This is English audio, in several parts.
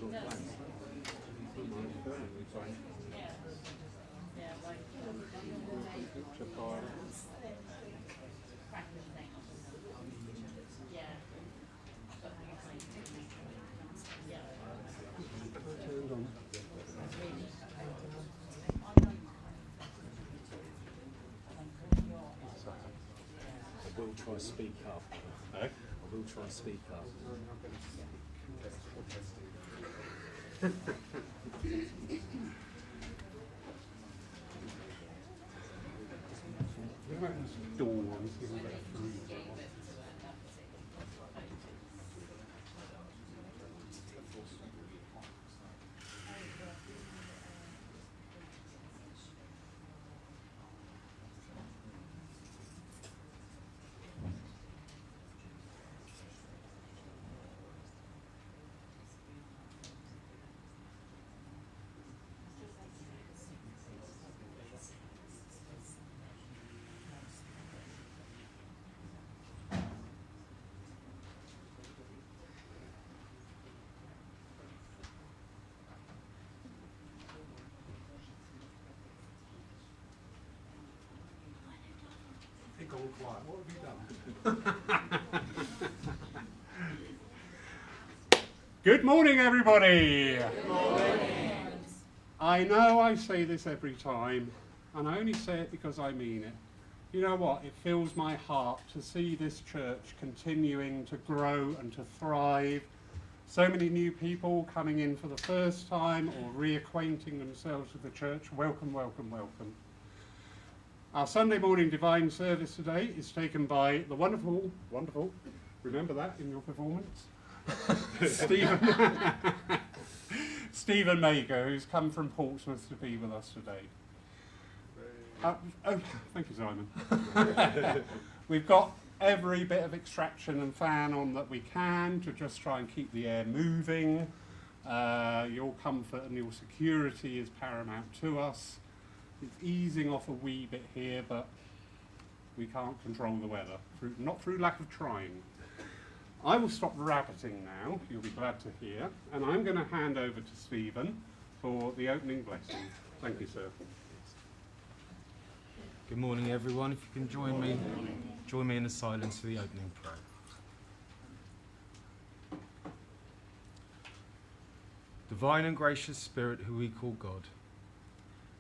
I will try to speak up. I will try to speak up. Gone quiet. What have you done? Good morning, everybody. Good morning. I know I say this every time, and I only say it because I mean it. You know what? It fills my heart to see this church continuing to grow and to thrive. So many new people coming in for the first time or reacquainting themselves with the church. Welcome, welcome, welcome. Our Sunday morning divine service today is taken by the wonderful, remember that in your performance? Stephen Mayger, who's come from Portsmouth to be with us today. Thank you, Simon. We've got every bit of extraction and fan on that we can to just try and keep the air moving. Your comfort and your security is paramount to us. It's easing off a wee bit here, but we can't control the weather, not through lack of trying. I will stop rabbiting now, you'll be glad to hear, and I'm going to hand over to Stephen for the opening blessing. Thank you, sir. Good morning, everyone. If you can join me in the silence for the opening prayer. Divine and gracious Spirit, who we call God,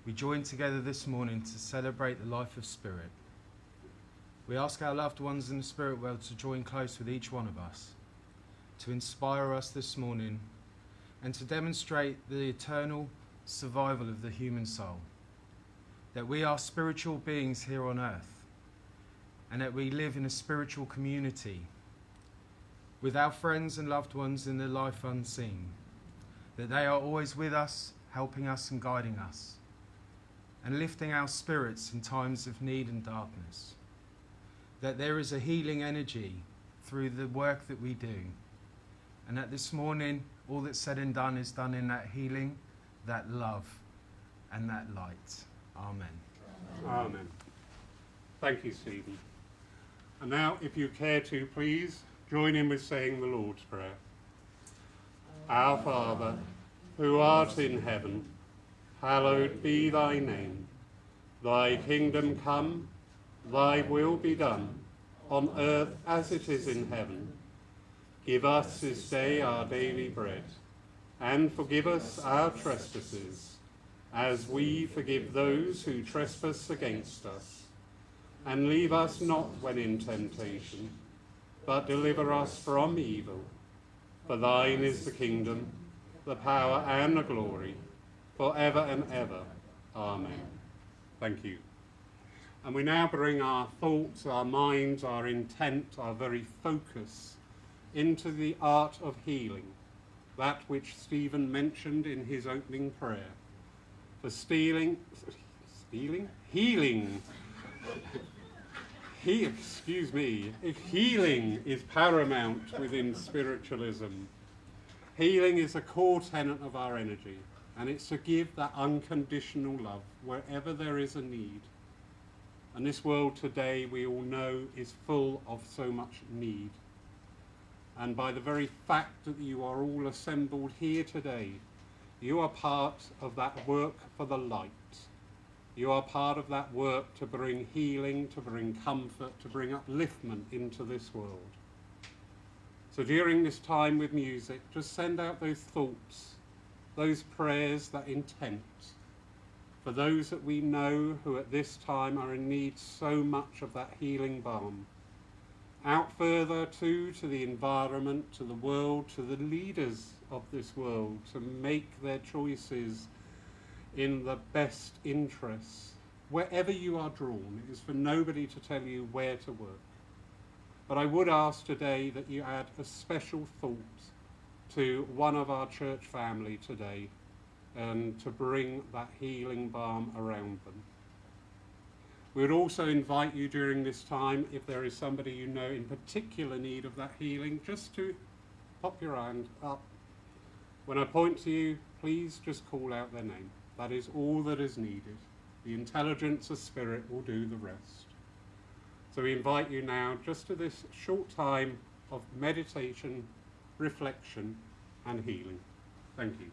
we join together this morning to celebrate the life of Spirit. We ask our loved ones in the spirit world to join close with each one of us, to inspire us this morning, and to demonstrate the eternal survival of the human soul, that we are spiritual beings here on earth, and that we live in a spiritual community with our friends and loved ones in the life unseen, that they are always with us, helping us and guiding us, and lifting our spirits in times of need and darkness. That there is a healing energy through the work that we do. And that this morning, all that's said and done is done in that healing, that love, and that light. Amen. Amen. Thank you, Stephen. And now, if you care to, please join in with saying the Lord's Prayer. Our Father, who art in heaven, hallowed be thy name. Thy kingdom come, thy will be done, on earth as it is in heaven. Give us this day our daily bread, and forgive us our trespasses, as we forgive those who trespass against us. And leave us not when in temptation, but deliver us from evil. For thine is the kingdom, the power and the glory, forever and ever. Amen. Thank you. And we now bring our thoughts, our minds, our intent, our very focus into the art of healing, that which Stephen mentioned in his opening prayer. For healing is paramount within spiritualism. Healing is a core tenet of our energy, and it's to give that unconditional love wherever there is a need. And this world today, we all know, is full of so much need. And by the very fact that you are all assembled here today, you are part of that work for the light. You are part of that work to bring healing, to bring comfort, to bring upliftment into this world. So during this time with music, just send out those thoughts, those prayers, that intent for those that we know who at this time are in need so much of that healing balm. Out further too, to the environment, to the world, to the leaders of this world, to make their choices in the best interests. Wherever you are drawn, it is for nobody to tell you where to work. But I would ask today that you add a special thought to one of our church family today, and to bring that healing balm around them. We would also invite you during this time, if there is somebody you know in particular need of that healing, just to pop your hand up. When I point to you, please just call out their name. That is all that is needed. The intelligence of spirit will do the rest. So we invite you now just to this short time of meditation, reflection, and healing. Thank you.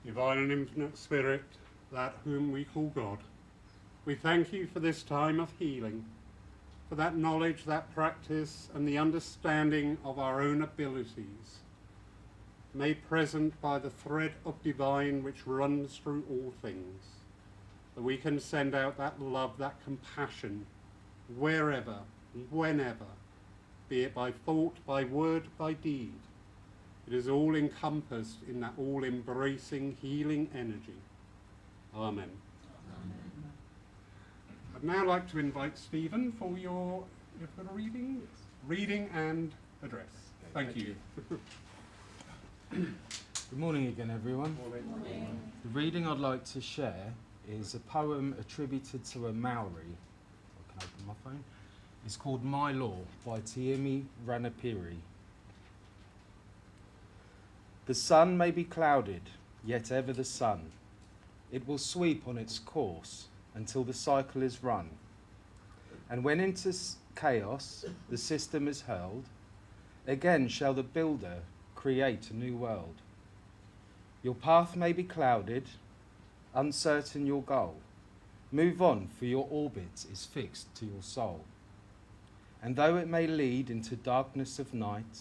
Divine and infinite Spirit, that whom we call God, we thank you for this time of healing, for that knowledge, that practice, and the understanding of our own abilities, made present by the thread of divine which runs through all things, that we can send out that love, that compassion, wherever, whenever, be it by thought, by word, by deed. It is all encompassed in that all-embracing healing energy. Amen. Amen. I'd now like to invite Stephen for you've got a reading? Yes. Reading and address. Okay, thank you. Good morning again, everyone. Morning. Morning. The reading I'd like to share is a poem attributed to a Maori. I can open my phone. It's called My Law by Tiemi Ranapiri. The sun may be clouded, yet ever the sun. It will sweep on its course until the cycle is run. And when into chaos the system is hurled, again shall the builder create a new world. Your path may be clouded, uncertain your goal. Move on, for your orbit is fixed to your soul. And though it may lead into darkness of night,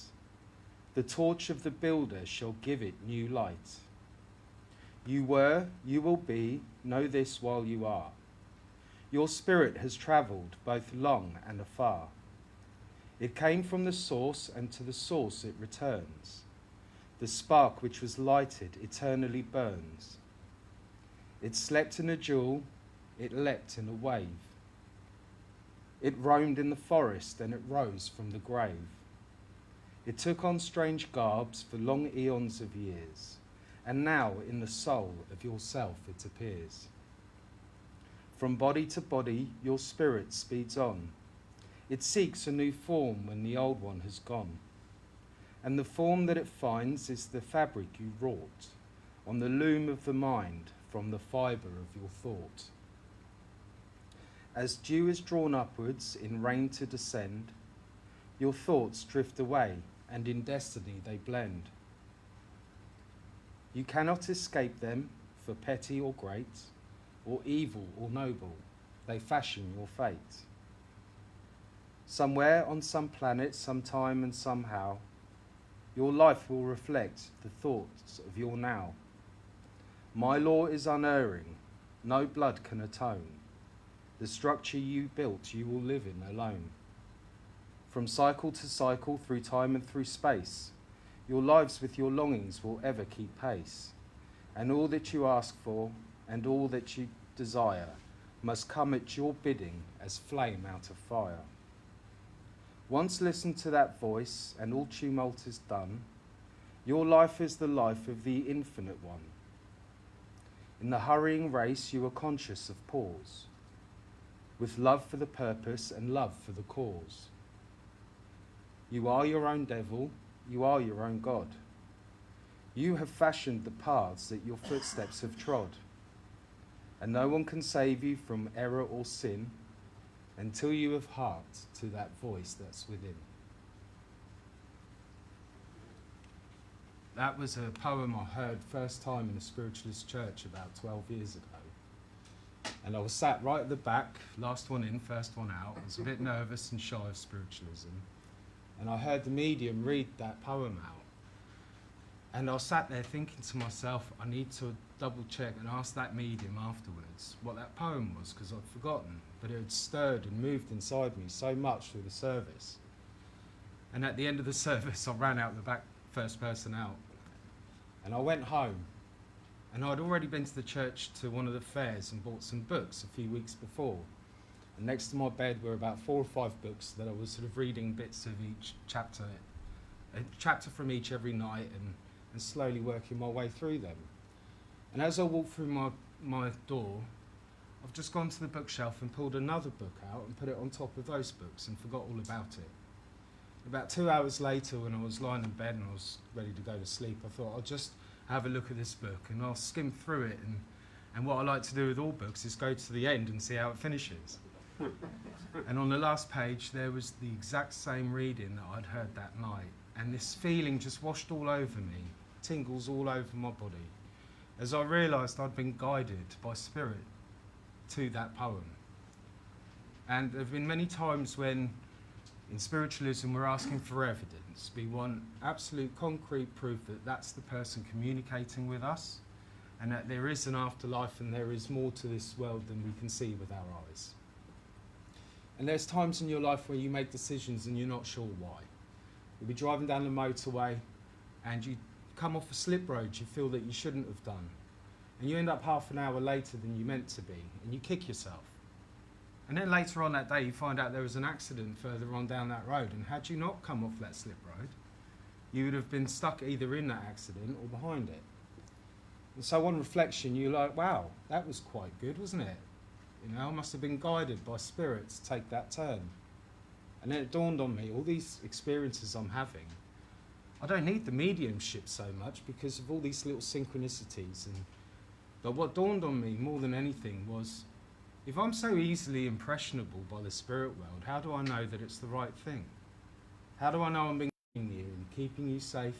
the torch of the builder shall give it new light. You were, you will be, know this while you are. Your spirit has travelled both long and afar. It came from the source, and to the source it returns. The spark which was lighted eternally burns. It slept in a jewel, it leapt in a wave. It roamed in the forest, and it rose from the grave. It took on strange garbs for long eons of years, and now in the soul of yourself it appears. From body to body your spirit speeds on. It seeks a new form when the old one has gone. And the form that it finds is the fabric you wrought on the loom of the mind from the fibre of your thought. As dew is drawn upwards in rain to descend, your thoughts drift away and in destiny they blend. You cannot escape them, for petty or great, or evil or noble, they fashion your fate. Somewhere on some planet, sometime and somehow, your life will reflect the thoughts of your now. My law is unerring, no blood can atone. The structure you built you will live in alone. From cycle to cycle, through time and through space, your lives with your longings will ever keep pace. And all that you ask for, and all that you desire, must come at your bidding as flame out of fire. Once listen to that voice, and all tumult is done. Your life is the life of the Infinite One. In the hurrying race you are conscious of pause, with love for the purpose and love for the cause. You are your own devil, you are your own God. You have fashioned the paths that your footsteps have trod, and no one can save you from error or sin until you have heart to that voice that's within. That was a poem I heard first time in a spiritualist church about 12 years ago. And I was sat right at the back, last one in, first one out. I was a bit nervous and shy of spiritualism. And I heard the medium read that poem out. And I sat there thinking to myself, I need to double check and ask that medium afterwards what that poem was, because I'd forgotten. But it had stirred and moved inside me so much through the service. And at the end of the service, I ran out the back, first person out. And I went home. And I'd already been to the church to one of the fairs and bought some books a few weeks before. And next to my bed were about 4 or 5 books that I was sort of reading bits of each chapter, a chapter from each every night, and slowly working my way through them. And as I walked through my door, I've just gone to the bookshelf and pulled another book out and put it on top of those books and forgot all about it. About 2 hours later, when I was lying in bed and I was ready to go to sleep, I thought I'll just have a look at this book and I'll skim through it. And what I like to do with all books is go to the end and see how it finishes. And on the last page, there was the exact same reading that I'd heard that night. And this feeling just washed all over me, tingles all over my body, as I realised I'd been guided by spirit to that poem. And there have been many times when in spiritualism we're asking for evidence. We want absolute concrete proof that that's the person communicating with us, and that there is an afterlife and there is more to this world than we can see with our eyes. And there's times in your life where you make decisions and you're not sure why. You'll be driving down the motorway and you come off a slip road you feel that you shouldn't have done. And you end up half an hour later than you meant to be, and you kick yourself. And then later on that day you find out there was an accident further on down that road, and had you not come off that slip road, you would have been stuck either in that accident or behind it. And so on reflection you're like, wow, that was quite good, wasn't it? You know, I must have been guided by spirit to take that turn. And then it dawned on me, all these experiences I'm having, I don't need the mediumship so much because of all these little synchronicities. But what dawned on me more than anything was, if I'm so easily impressionable by the spirit world, how do I know that it's the right thing? How do I know I'm being you and keeping you safe?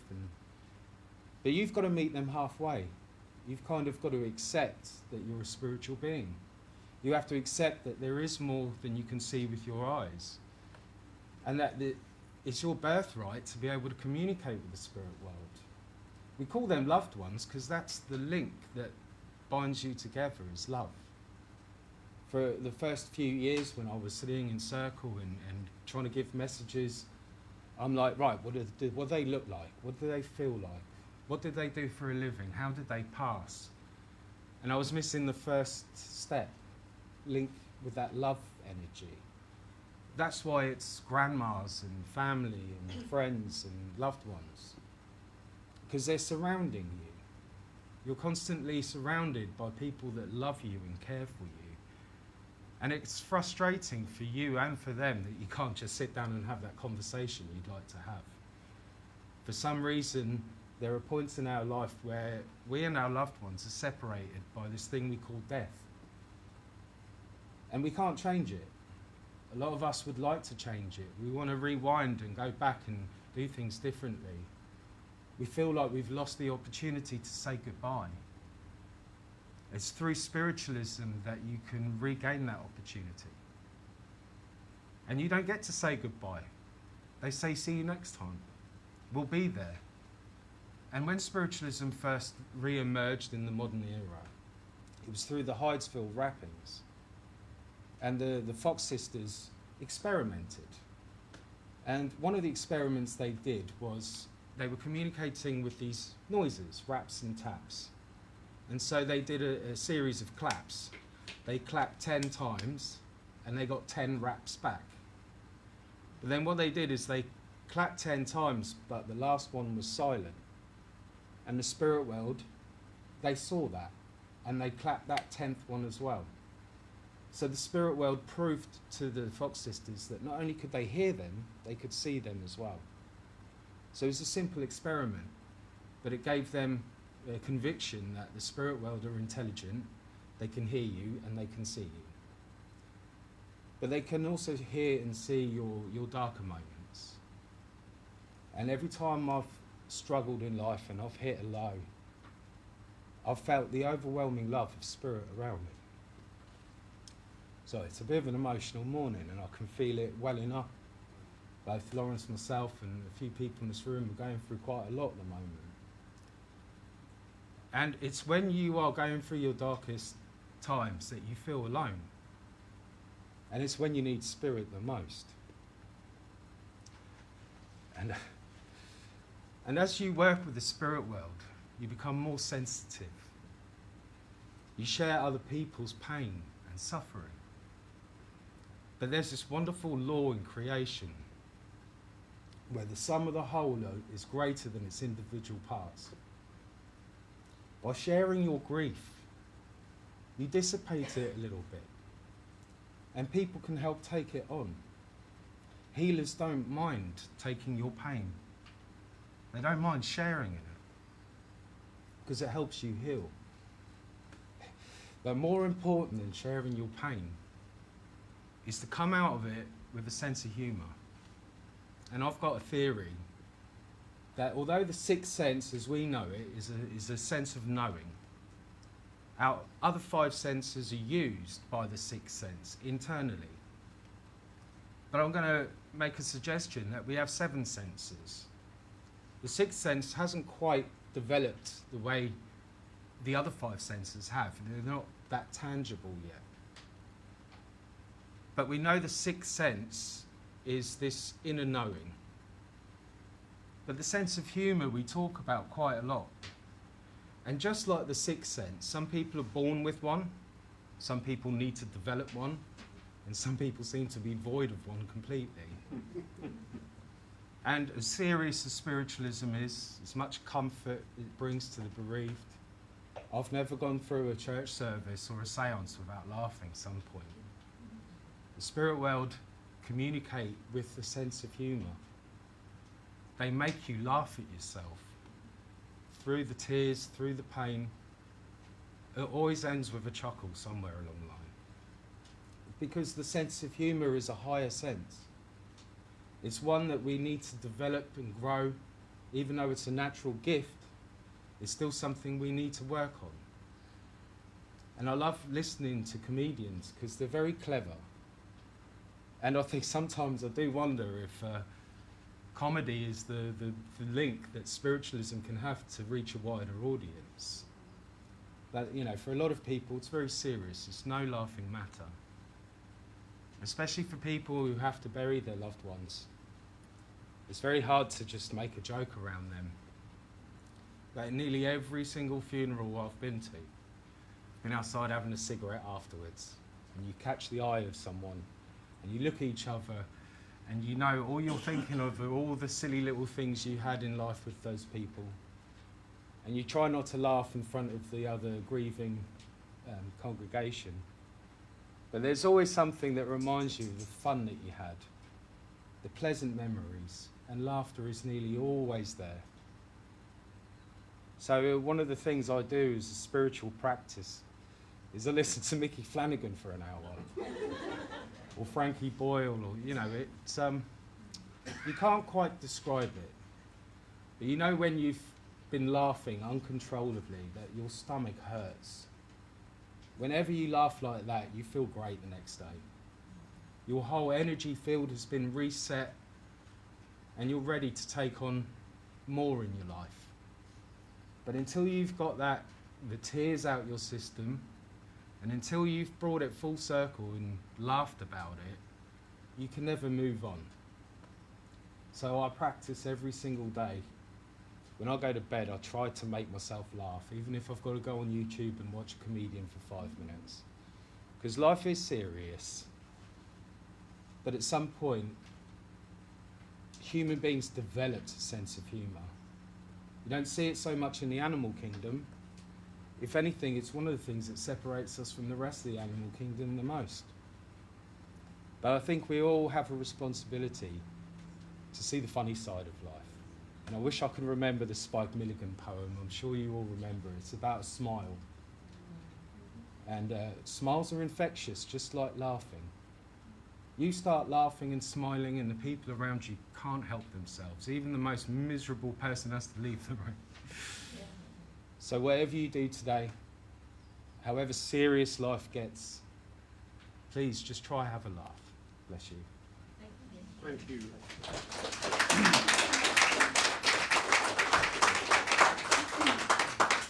But you've got to meet them halfway. you've kind of got to accept that you're a spiritual being. You have to accept that there is more than you can see with your eyes. And that it's your birthright to be able to communicate with the spirit world. We call them loved ones because that's the link that binds you together, is love. For the first few years when I was sitting in circle and trying to give messages, I'm like, right, what do they look like? What do they feel like? What did they do for a living? How did they pass? And I was missing the first step, link with that love energy. That's why it's grandmas and family and friends and loved ones. Because they're surrounding you. You're constantly surrounded by people that love you and care for you. And it's frustrating for you and for them that you can't just sit down and have that conversation you'd like to have. For some reason, there are points in our life where we and our loved ones are separated by this thing we call death. And we can't change it. A lot of us would like to change it. We want to rewind and go back and do things differently. We feel like we've lost the opportunity to say goodbye. It's through spiritualism that you can regain that opportunity. And you don't get to say goodbye. They say, see you next time. We'll be there. And when spiritualism first re-emerged in the modern era, it was through the Hydesville rappings. And the Fox sisters experimented. And one of the experiments they did was they were communicating with these noises, raps and taps. And so they did a series of claps. They clapped 10 times and they got 10 raps back. But then what they did is they clapped 10 times, but the last one was silent. And the spirit world, they saw that and they clapped that 10th one as well. So the spirit world proved to the Fox sisters that not only could they hear them, they could see them as well. So it was a simple experiment, but it gave them a conviction that the spirit world are intelligent, they can hear you and they can see you. But they can also hear and see your darker moments. And every time I've struggled in life and I've hit a low, I've felt the overwhelming love of spirit around me. So it's a bit of an emotional morning and I can feel it welling up. Both Lawrence, myself and a few people in this room are going through quite a lot at the moment. And it's when you are going through your darkest times that you feel alone. And it's when you need spirit the most. And as you work with the spirit world, you become more sensitive. You share other people's pain and suffering. But there's this wonderful law in creation where the sum of the whole is greater than its individual parts. By sharing your grief, you dissipate it a little bit, and people can help take it on. Healers don't mind taking your pain. They don't mind sharing in it, because it helps you heal. But more important than sharing your pain is to come out of it with a sense of humour. And I've got a theory that although the sixth sense, as we know it, is a sense of knowing, our other 5 senses are used by the sixth sense internally. But I'm going to make a suggestion that we have 7 senses. The sixth sense hasn't quite developed the way the other 5 senses have. They're not that tangible yet. But we know the sixth sense is this inner knowing. But the sense of humour we talk about quite a lot. And just like the sixth sense, some people are born with one, some people need to develop one, and some people seem to be void of one completely. And as serious as spiritualism is, as much comfort it brings to the bereaved, I've never gone through a church service or a séance without laughing at some point. The spirit world communicate with a sense of humour. They make you laugh at yourself. Through the tears, through the pain, it always ends with a chuckle somewhere along the line. Because the sense of humour is a higher sense. It's one that we need to develop and grow, even though it's a natural gift. It's still something we need to work on. And I love listening to comedians because they're very clever. And I think sometimes I do wonder if comedy is the link that spiritualism can have to reach a wider audience. That, you know, for a lot of people it's very serious. It's no laughing matter. Especially for people who have to bury their loved ones. It's very hard to just make a joke around them. Like nearly every single funeral I've been to, I've been outside having a cigarette afterwards, and you catch the eye of someone, and you look at each other, and you know all you're thinking of are all the silly little things you had in life with those people. And you try not to laugh in front of the other grieving congregation. But there's always something that reminds you of the fun that you had, the pleasant memories, and laughter is nearly always there. So one of the things I do as a spiritual practice is I listen to Mickey Flanagan for an hour, or Frankie Boyle, or, you know, it's, you can't quite describe it. But you know when you've been laughing uncontrollably, that your stomach hurts. Whenever you laugh like that, you feel great the next day. Your whole energy field has been reset, and you're ready to take on more in your life. But until you've got that, the tears out your system, and until you've brought it full circle and laughed about it, you can never move on. So I practice every single day. When I go to bed, I try to make myself laugh, even if I've got to go on YouTube and watch a comedian for 5 minutes. Because life is serious. But at some point, human beings developed a sense of humour. You don't see it so much in the animal kingdom. If anything, it's one of the things that separates us from the rest of the animal kingdom the most. But I think we all have a responsibility to see the funny side of life. And I wish I could remember the Spike Milligan poem. I'm sure you all remember. It's about a smile. And smiles are infectious, just like laughing. You start laughing and smiling, and the people around you can't help themselves. Even the most miserable person has to leave the room. Yeah. So whatever you do today, however serious life gets, please just try have a laugh. Bless you. Thank you.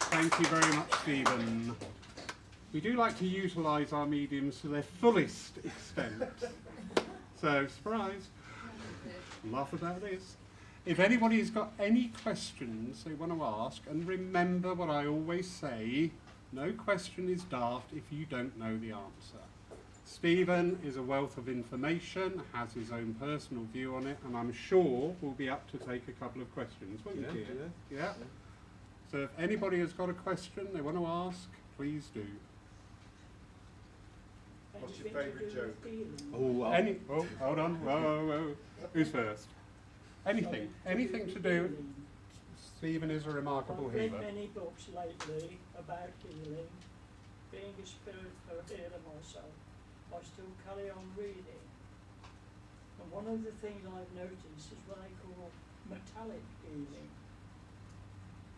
Thank you very much, Stephen. We do like to utilise our mediums to their fullest extent. So, surprise. Laugh about this. If anybody's got any questions they want to ask, and remember what I always say, no question is daft if you don't know the answer. Stephen is a wealth of information, has his own personal view on it, and I'm sure we'll be up to take a couple of questions, won't you, dear? Yeah. So if anybody has got a question they want to ask, please do. What's your favourite joke? Hold on. Whoa. Who's first? Anything to do. Stephen is a remarkable healer. I've read many books lately about healing. Being a spiritual healer myself, I still carry on reading. And one of the things I've noticed is what I call metallic healing.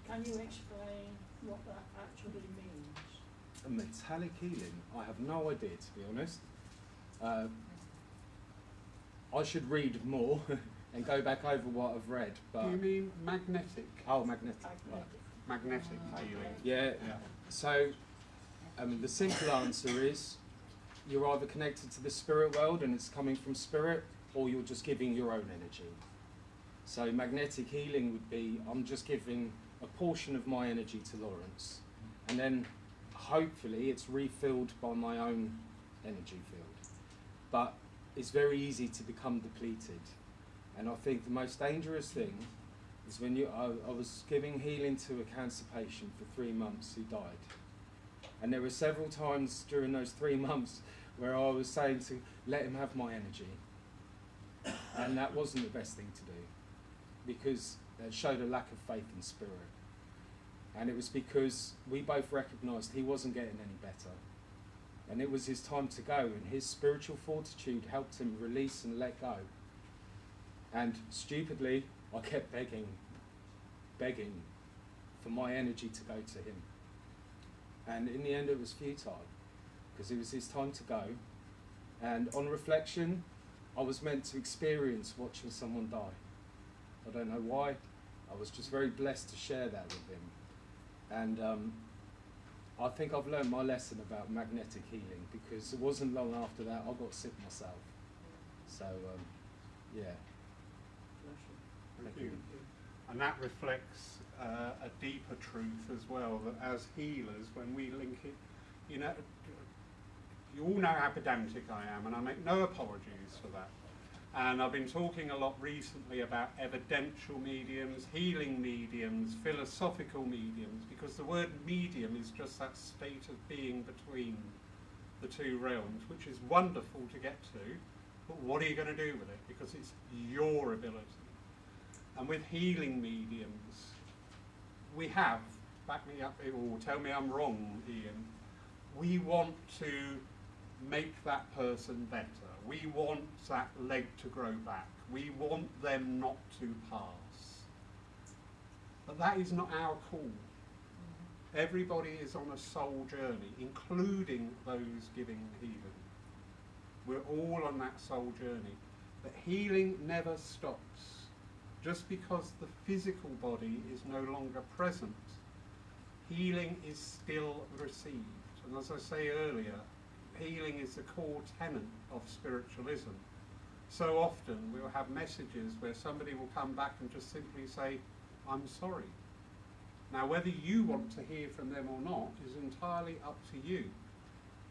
Can you explain what that actually means? A metallic healing? I have no idea, to be honest. I should read more and go back over what I've read. But Do you mean magnetic? Oh, magnetic. Magnetic healing. Yeah. So, the simple answer is you're either connected to the spirit world and it's coming from spirit, or you're just giving your own energy. So magnetic healing would be, I'm just giving a portion of my energy to Lawrence, and then hopefully it's refilled by my own energy field. But it's very easy to become depleted. And I think the most dangerous thing is when I was giving healing to a cancer patient for 3 months who died. And there were several times during those 3 months where I was saying to let him have my energy. And that wasn't the best thing to do, because it showed a lack of faith in spirit. And it was because we both recognised he wasn't getting any better. And it was his time to go, and his spiritual fortitude helped him release and let go. And stupidly, I kept begging for my energy to go to him. And in the end it was futile, because it was his time to go. And on reflection, I was meant to experience watching someone die. I don't know why. I was just very blessed to share that with him. And I think I've learned my lesson about magnetic healing, because it wasn't long after that I got sick myself. So, yeah. Thank you. And that reflects a deeper truth as well, that as healers, when we link it, you know, you all know how pedantic I am, and I make no apologies for that. And I've been talking a lot recently about evidential mediums, healing mediums, philosophical mediums, because the word medium is just that state of being between the two realms, which is wonderful to get to, but what are you going to do with it? Because it's your ability. And with healing mediums, we have, back me up or tell me I'm wrong, Ian, we want to make that person better. We want that leg to grow back. We want them not to pass. But that is not our call. Everybody is on a soul journey, including those giving healing. We're all on that soul journey. But healing never stops. Just because the physical body is no longer present, healing is still received. And as I say earlier, healing is the core tenet of spiritualism. So often we'll have messages where somebody will come back and just simply say, I'm sorry. Now whether you want to hear from them or not is entirely up to you.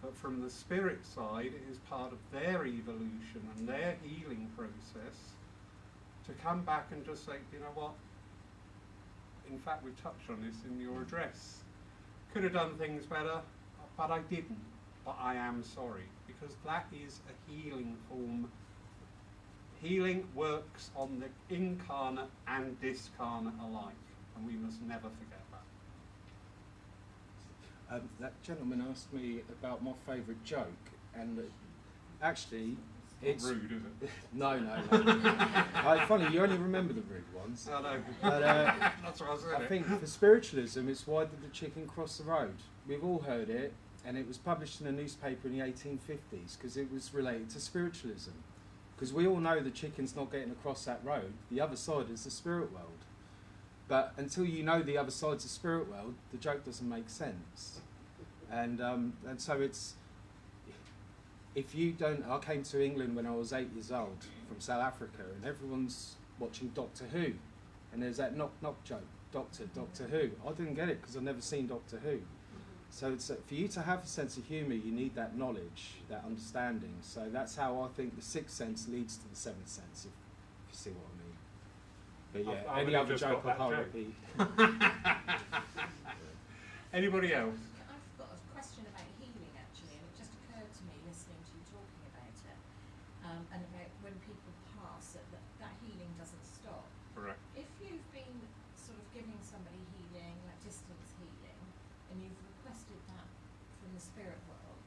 But from the spirit side, it is part of their evolution and their healing process to come back and just say, you know what, in fact we touched on this in your address. Could have done things better, but I didn't. But I am sorry, because that is a healing form. Healing works on the incarnate and discarnate alike, and we must never forget that. That gentleman asked me about my favourite joke, and actually, it's not rude, is it? No. Funny, you only remember the rude ones. I know. But, That's what I said. I think for spiritualism, it's why did the chicken cross the road? We've all heard it, and it was published in a newspaper in the 1850s because it was related to spiritualism. Because we all know the chicken's not getting across that road. The other side is the spirit world. But until you know the other side's the spirit world, the joke doesn't make sense. And so it's, if you don't, I came to England when I was 8 years old from South Africa, and everyone's watching Doctor Who, and there's that knock joke, Doctor Who. I didn't get it because I've never seen Doctor Who. So it's, for you to have a sense of humour, you need that knowledge, that understanding. So that's how I think the sixth sense leads to the seventh sense, if you see what I mean. But yeah, I've any other joke I can't repeat. Anybody else? I've got a question about healing actually, and it just occurred to me listening to you talking about it, and about when people pass, that healing doesn't stop. Correct. If you've been sort of giving somebody healing, like distance healing, and you've requested that from the spirit world,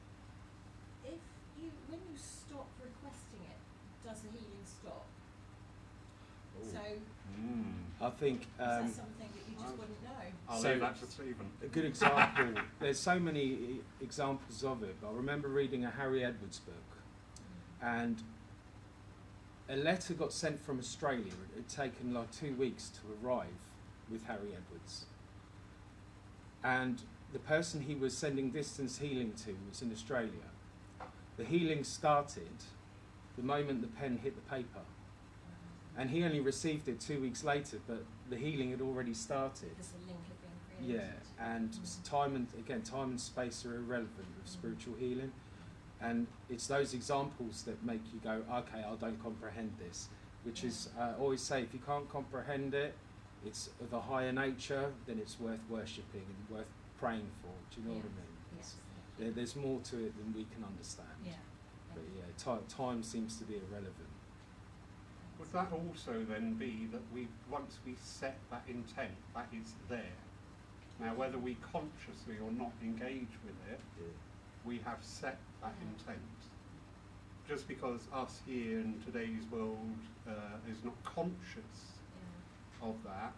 when you stop requesting it, does the healing stop? Ooh. So I think is that something that you just wouldn't know? I'll So- leave that to Stephen. a good example, there's so many examples of it, but I remember reading a Harry Edwards book, and a letter got sent from Australia. It had taken like 2 weeks to arrive with Harry Edwards. And the person he was sending distance healing to was in Australia. The healing started the moment the pen hit the paper. And he only received it 2 weeks later, but the healing had already started. Because the link had been created. Yeah, and time and space are irrelevant with spiritual healing. And it's those examples that make you go, okay, I don't comprehend this. Which is, I always say, if you can't comprehend it, it's of a higher nature, then it's worth worshipping and worth praying for. Do you know what I mean? Yes. There's more to it than we can understand. Yeah. But yeah, time seems to be irrelevant. Would that also then be that once we set that intent, that is there. Now whether we consciously or not engage with it, we have set that intent. Just because us here in today's world is not conscious of that,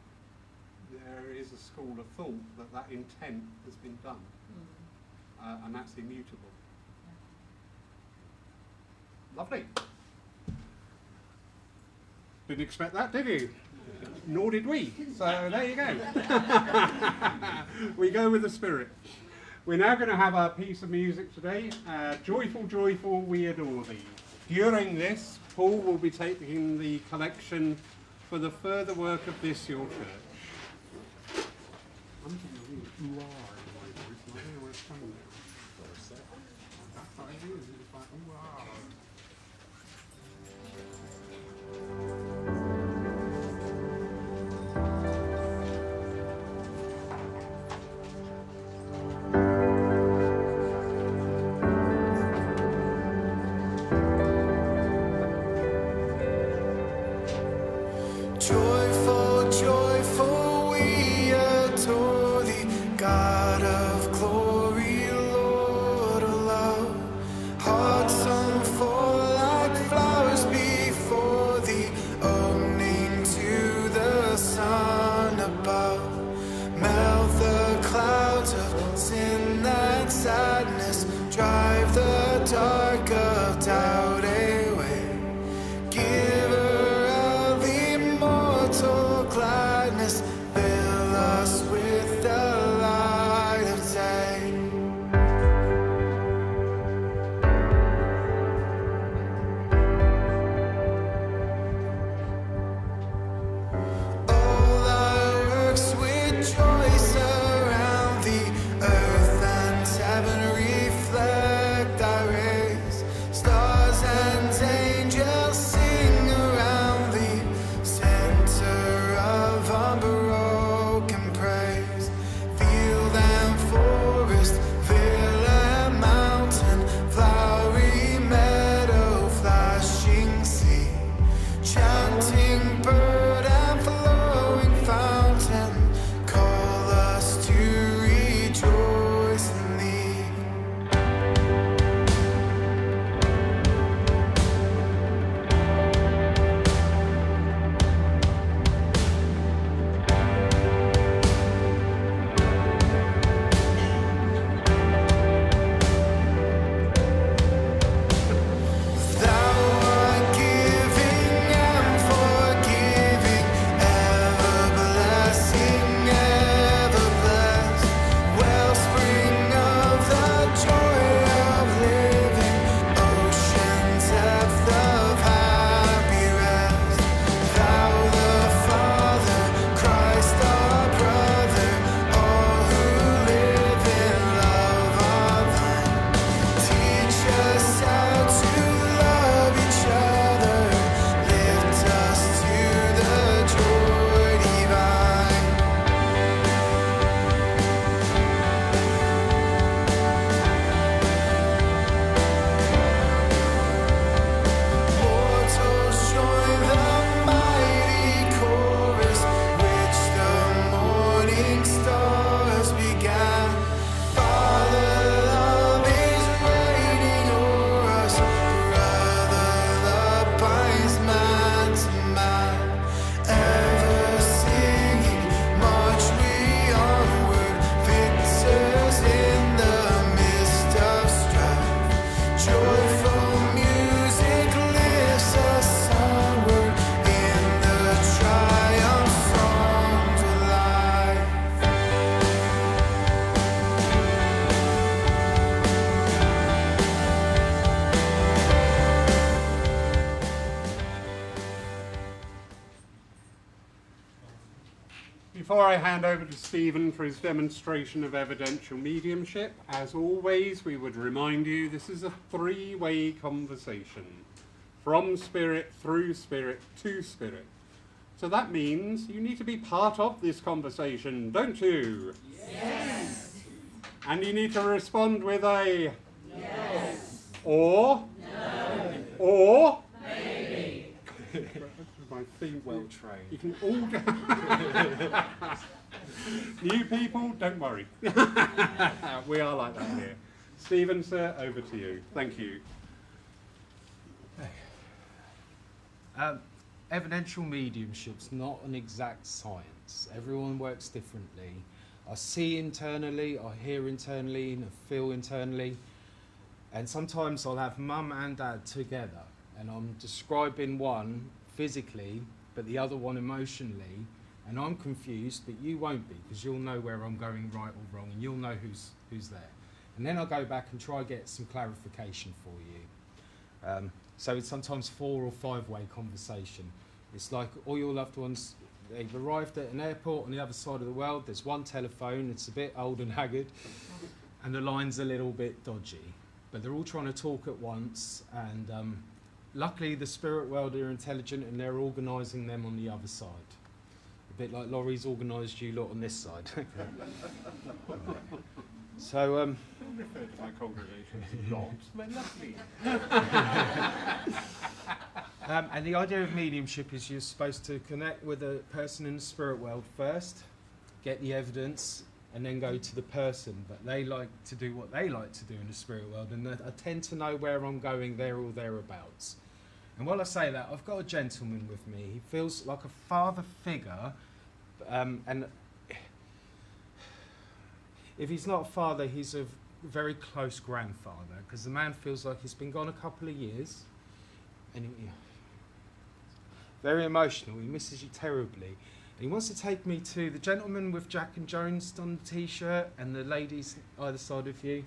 there is a school of thought that that intent has been done, and that's immutable. Lovely. Didn't expect that, did you? Nor did we. So there you go. We go with the Spirit. We're now going to have a piece of music today. Joyful, joyful, we adore thee. During this, Paul will be taking the collection for the further work of this, your church. I'm getting a real ooh-ah in my voice, and I don't know where it's coming from. That's what it is. It's like ooh-ah. Joyful, joyful, we adore thee, God of glory, Lord of love. Hearts unfold like flowers before thee, opening to the sun above. Melt the clouds of sin and sadness, drive the dark of doubt away. Giver of immortal gladness, fill us with the light of day. All thy works rejoice around thee, earth and heaven reflect thy rays. Stars and angels sing around thee, center of unbroken praise. Field and forest, vale and mountain, flowery meadow, flashing sea, chanting bird and flowing fountain, call us to rejoice in thee. Thou art giving and forgiving, ever blessing, ever blessed, wellspring of the joy of living, ocean depth of happy rest. Thou the Father, Christ our brother, all who live in love are thine. Teach us how to love each other, lift us to the joy divine. Mortals join the mighty chorus, which the morning stars began. Father, love is reigning o'er us, brother, love binds man to man. Ever singing, march we onward, victors in the midst of strife. Joyful music lifts us onward in the triumph songs of life. Before I hand over to Stephen for his demonstration of evidential mediumship, as always, we would remind you this is a three-way conversation. From spirit, through spirit, to spirit. So that means you need to be part of this conversation, don't you? Yes. And you need to respond with a yes. Or? No. Or? Maybe. My theme. Well trained. You can all New people, don't worry. We are like that here. Stephen, sir, over to you. Thank you. evidential mediumship's not an exact science. Everyone works differently. I see internally, I hear internally, and I feel internally. And sometimes I'll have mum and dad together, and I'm describing one physically, but the other one emotionally, and I'm confused, but you won't be, because you'll know where I'm going right or wrong, and you'll know who's there. And then I'll go back and try get some clarification for you. So it's sometimes 4 or 5 way conversation. It's like all your loved ones, they've arrived at an airport on the other side of the world, there's one telephone, it's a bit old and haggard, and the line's a little bit dodgy. But they're all trying to talk at once, and luckily the spirit world are intelligent and they're organising them on the other side. A bit like Laurie's organised you lot on this side. So, Don't refer to my congregation as lots, they're lovely. and the idea of mediumship is you're supposed to connect with a person in the spirit world first, get the evidence, and then go to the person. But they like to do what they like to do in the spirit world, and I tend to know where I'm going there or thereabouts. And while I say that, I've got a gentleman with me. He feels like a father figure, and if he's not a father, he's a very close grandfather, because the man feels like he's been gone a couple of years, and very emotional. He misses you terribly. And he wants to take me to the gentleman with Jack and Jones on the t-shirt and the ladies either side of you.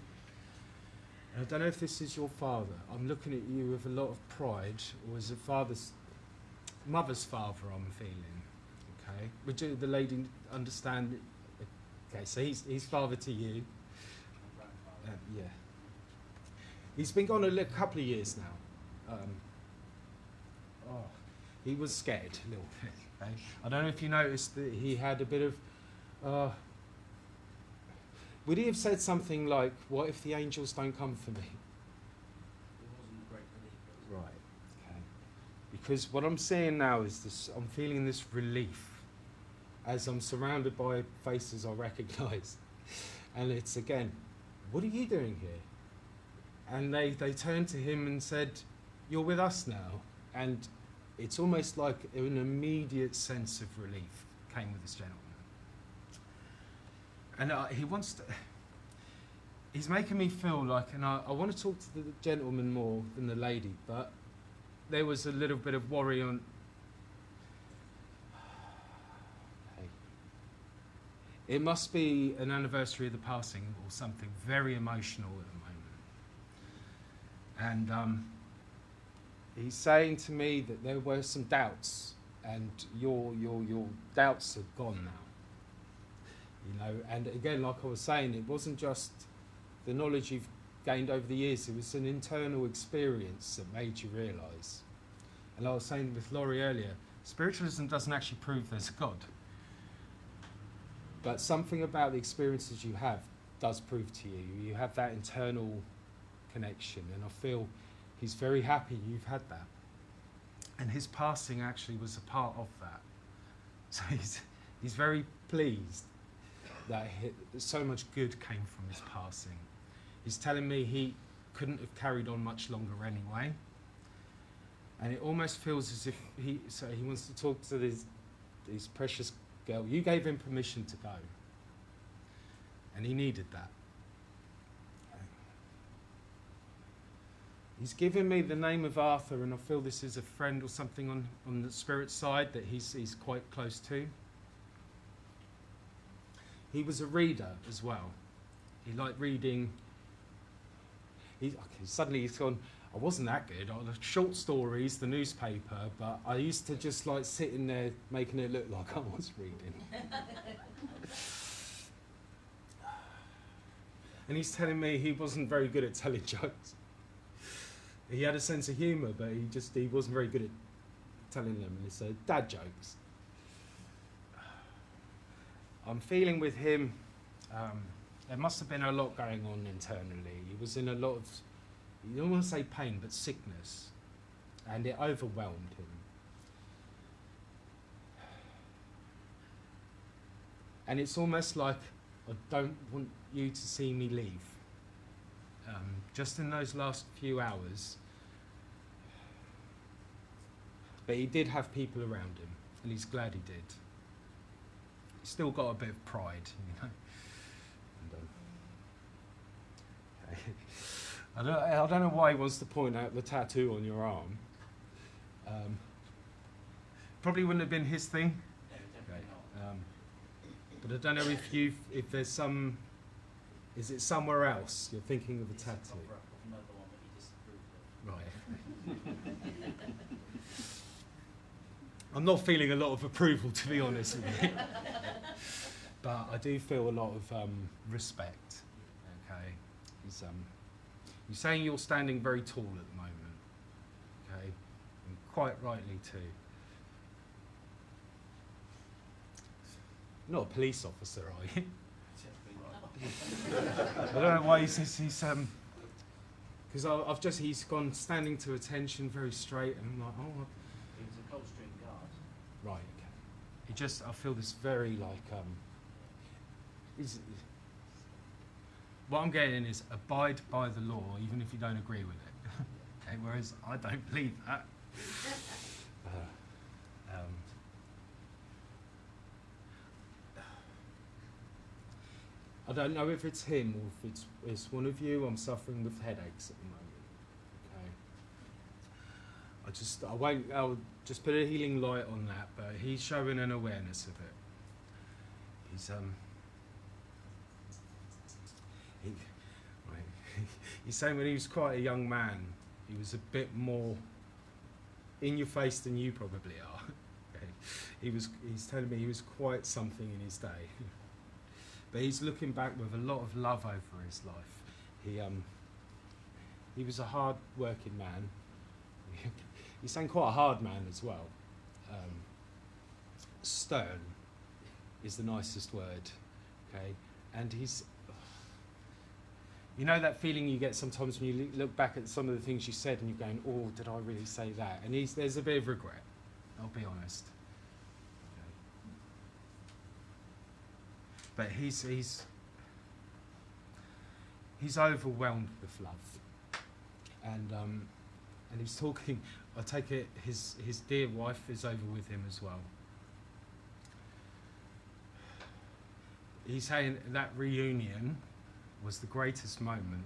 And I don't know if this is your father. I'm looking at you with a lot of pride, or is it mother's father I'm feeling? Okay. Would the lady understand? Okay, so he's father to you. Yeah. He's been gone a couple of years now. He was scared a little bit. Okay? I don't know if you noticed that he had a bit of... would he have said something like, what if the angels don't come for me? It wasn't a great belief. Right, okay. Because what I'm seeing now is this, I'm feeling this relief as I'm surrounded by faces I recognise. And it's again, what are you doing here? And they turned to him and said, you're with us now. And it's almost like an immediate sense of relief came with this gentleman. And he wants to, he's making me feel like, and I want to talk to the gentleman more than the lady, but there was a little bit of worry on, it must be an anniversary of the passing or something very emotional at the moment. And he's saying to me that there were some doubts, and your doubts are gone now. You know, and again, like I was saying, it wasn't just the knowledge you've gained over the years, it was an internal experience that made you realise. And I was saying with Laurie earlier, spiritualism doesn't actually prove there's a God. But something about the experiences you have does prove to you. You have that internal connection, and I feel he's very happy you've had that. And his passing actually was a part of that. So he's very pleased that so much good came from his passing. He's telling me he couldn't have carried on much longer anyway. And it almost feels as if he wants to talk to this precious girl. You gave him permission to go. And he needed that. He's given me the name of Arthur, and I feel this is a friend or something on the spirit side that he's quite close to. He was a reader as well. He liked reading. Suddenly he's gone, I wasn't that good. I was short stories, the newspaper, but I used to just like sit in there making it look like I was reading. And he's telling me he wasn't very good at telling jokes. He had a sense of humour, but he wasn't very good at telling them. And it's dad jokes. I'm feeling with him, there must have been a lot going on internally. He was in a lot of, you don't want to say pain, but sickness. And it overwhelmed him. And it's almost like, I don't want you to see me leave. Just in those last few hours, But he did have people around him, and he's glad he did. He's still got a bit of pride, you know. And, I don't know why he wants to point out the tattoo on your arm. Probably wouldn't have been his thing. No, definitely not. But I don't know if there's some. Is it somewhere else you're thinking of a It's tattoo? a cover-up of another one that he disapproved of. Right. I'm not feeling a lot of approval, to be honest with you. But I do feel a lot of respect. Okay. You're saying you're standing very tall at the moment. Okay. And quite rightly too. You're not a police officer, are you? I don't know why he says he's because he's gone standing to attention very straight, and I'm like, oh, He was a Coldstream guard. right, okay. I feel this very like what I'm getting is abide by the law, even if you don't agree with it. Okay, whereas I don't believe that. I don't know if it's him or if it's one of you. I'm suffering with headaches at the moment. Okay. I'll just put a healing light on that, but he's showing an awareness of it. He's saying when he was quite a young man, he was a bit more in your face than you probably are. Okay. He's telling me he was quite something in his day. But he's looking back with a lot of love over his life. He was a hard-working man. He's saying quite a hard man as well. Stern is the nicest word, okay? And he's, you know that feeling you get sometimes when you look back at some of the things you said and you're going, oh, did I really say that? And there's a bit of regret, I'll be honest. But he's overwhelmed with love, and he's talking. I take it his dear wife is over with him as well. He's saying that reunion was the greatest moment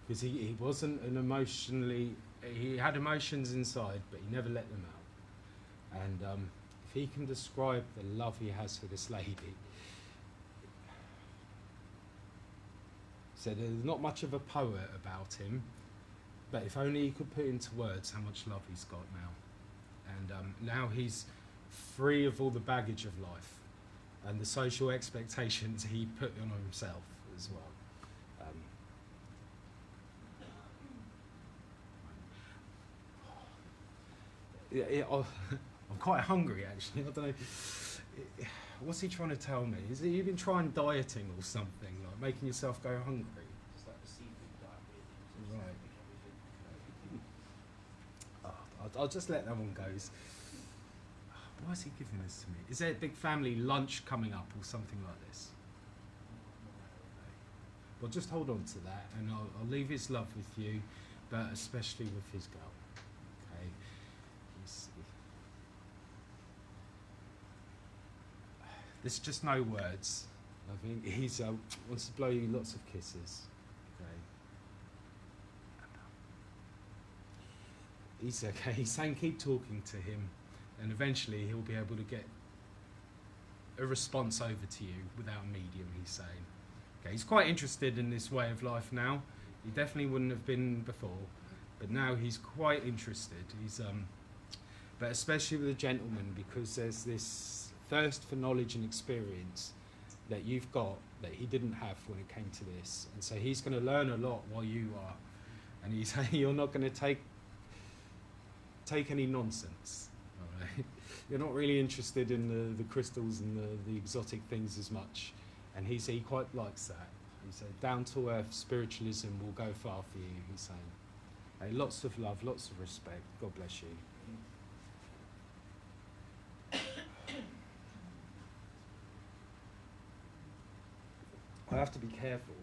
because he wasn't an emotionally. He had emotions inside, but he never let them out, and. If he can describe the love he has for this lady, so there's not much of a poet about him, but if only he could put into words how much love he's got now. And now he's free of all the baggage of life and the social expectations he put on himself as well. I'm quite hungry actually. I don't know. What's he trying to tell me? Is he even trying dieting or something, like making yourself go hungry? It's like the seafood diet, really. Right. I'll just let that one go. Why is he giving this to me? Is there a big family lunch coming up or something like this? Well, just hold on to that, and I'll leave his love with you, but especially with his girl. Okay. There's just no words. I think he wants to blow you lots of kisses. Okay. He's okay. He's saying keep talking to him, and eventually he'll be able to get a response over to you without a medium. He's saying. Okay. He's quite interested in this way of life now. He definitely wouldn't have been before, but now he's quite interested. But especially with a gentleman, because there's this thirst for knowledge and experience that you've got that he didn't have when it came to this, and so he's going to learn a lot while you are, and he's saying you're not going to take any nonsense. All right? You're not really interested in the crystals and the exotic things as much, and he quite likes that. He said down to earth spiritualism will go far for you. He's saying, hey, lots of love, lots of respect. God bless you. I have to be careful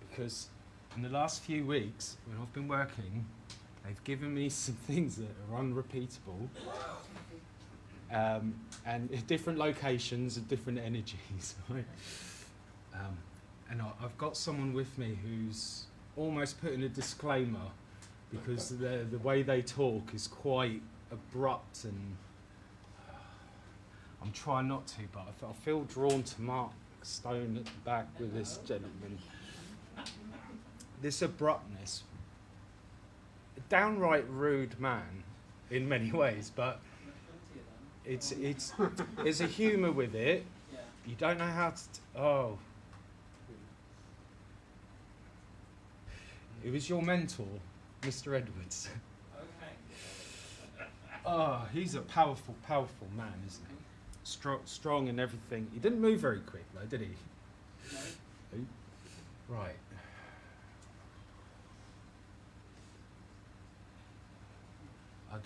because in the last few weeks, when I've been working, they've given me some things that are unrepeatable, and different locations and different energies. Right? And I've got someone with me who's almost putting a disclaimer, because the way they talk is quite abrupt, and I'm trying not to, but I feel drawn to Mark Stone at the back with this gentleman. This abruptness, a downright rude man in many ways, but it's there's a humour with it. Yeah. You don't know how to. It was your mentor, Mr. Edwards. Okay. Oh, he's a powerful, powerful man, isn't he? Strong in everything. He didn't move very quick, though, did he? No. Right. I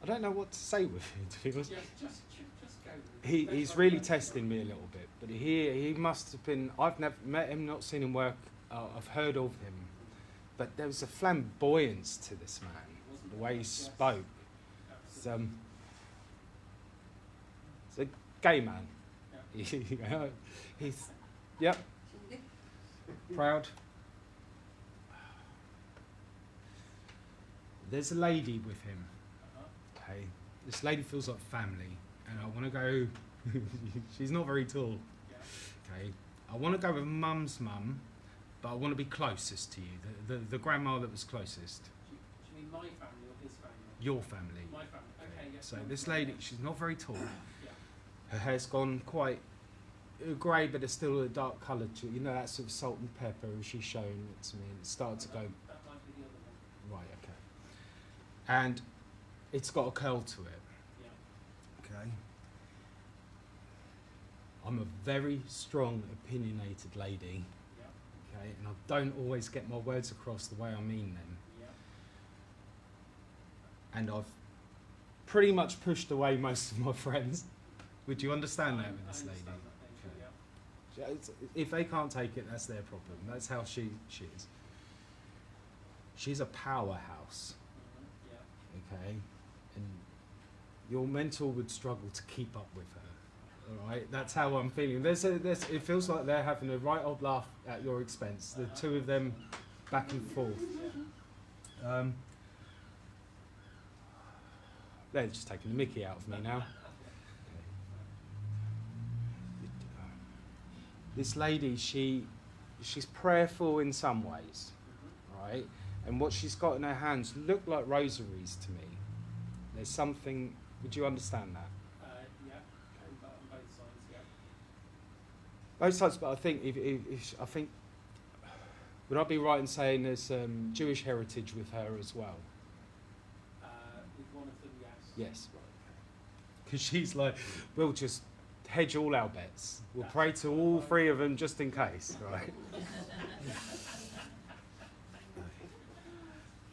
don't know what to say with him, to be honest. Just go. He's really testing me a little bit, but he must have been. I've never met him, not seen him work. I've heard of him, but there was a flamboyance to this man, the way he spoke. It's a gay man. Yeah. He's, yep, proud. There's a lady with him. Okay, this lady feels like family, and I want to go. She's not very tall. Yeah. Okay, I want to go with Mum's mum, but I want to be closest to you, the grandma that was closest. Do you mean my family or his family? Your family. My family. Okay. Yes. So this lady, she's not very tall. Yeah. Her hair's gone quite grey, but it's still a dark colour to it. You know, that sort of salt and pepper, and she's showing it to me, and it started to go. That might be the other one. Right, okay. And it's got a curl to it. Yeah. Okay. I'm a very strong, opinionated lady. Yeah. Okay, and I don't always get my words across the way I mean them. Yeah. And I've pretty much pushed away most of my friends. Would you understand that with this lady? I understand that, thank you, yeah. If they can't take it, that's their problem. That's how she is. She's a powerhouse. Yeah. Okay, and your mentor would struggle to keep up with her. All right, that's how I'm feeling. It feels like they're having a right old laugh at your expense. The two of them, back and forth. They're just taking the mickey out of me now. This lady, she's prayerful in some ways, right? And what she's got in her hands look like rosaries to me. There's something. Would you understand that? Yeah. On both sides. Yeah. Both sides, but I think would I be right in saying there's Jewish heritage with her as well? With one of them, yes. Yes, right. Because she's like, we'll just hedge all our bets. We'll pray to all three of them just in case, right?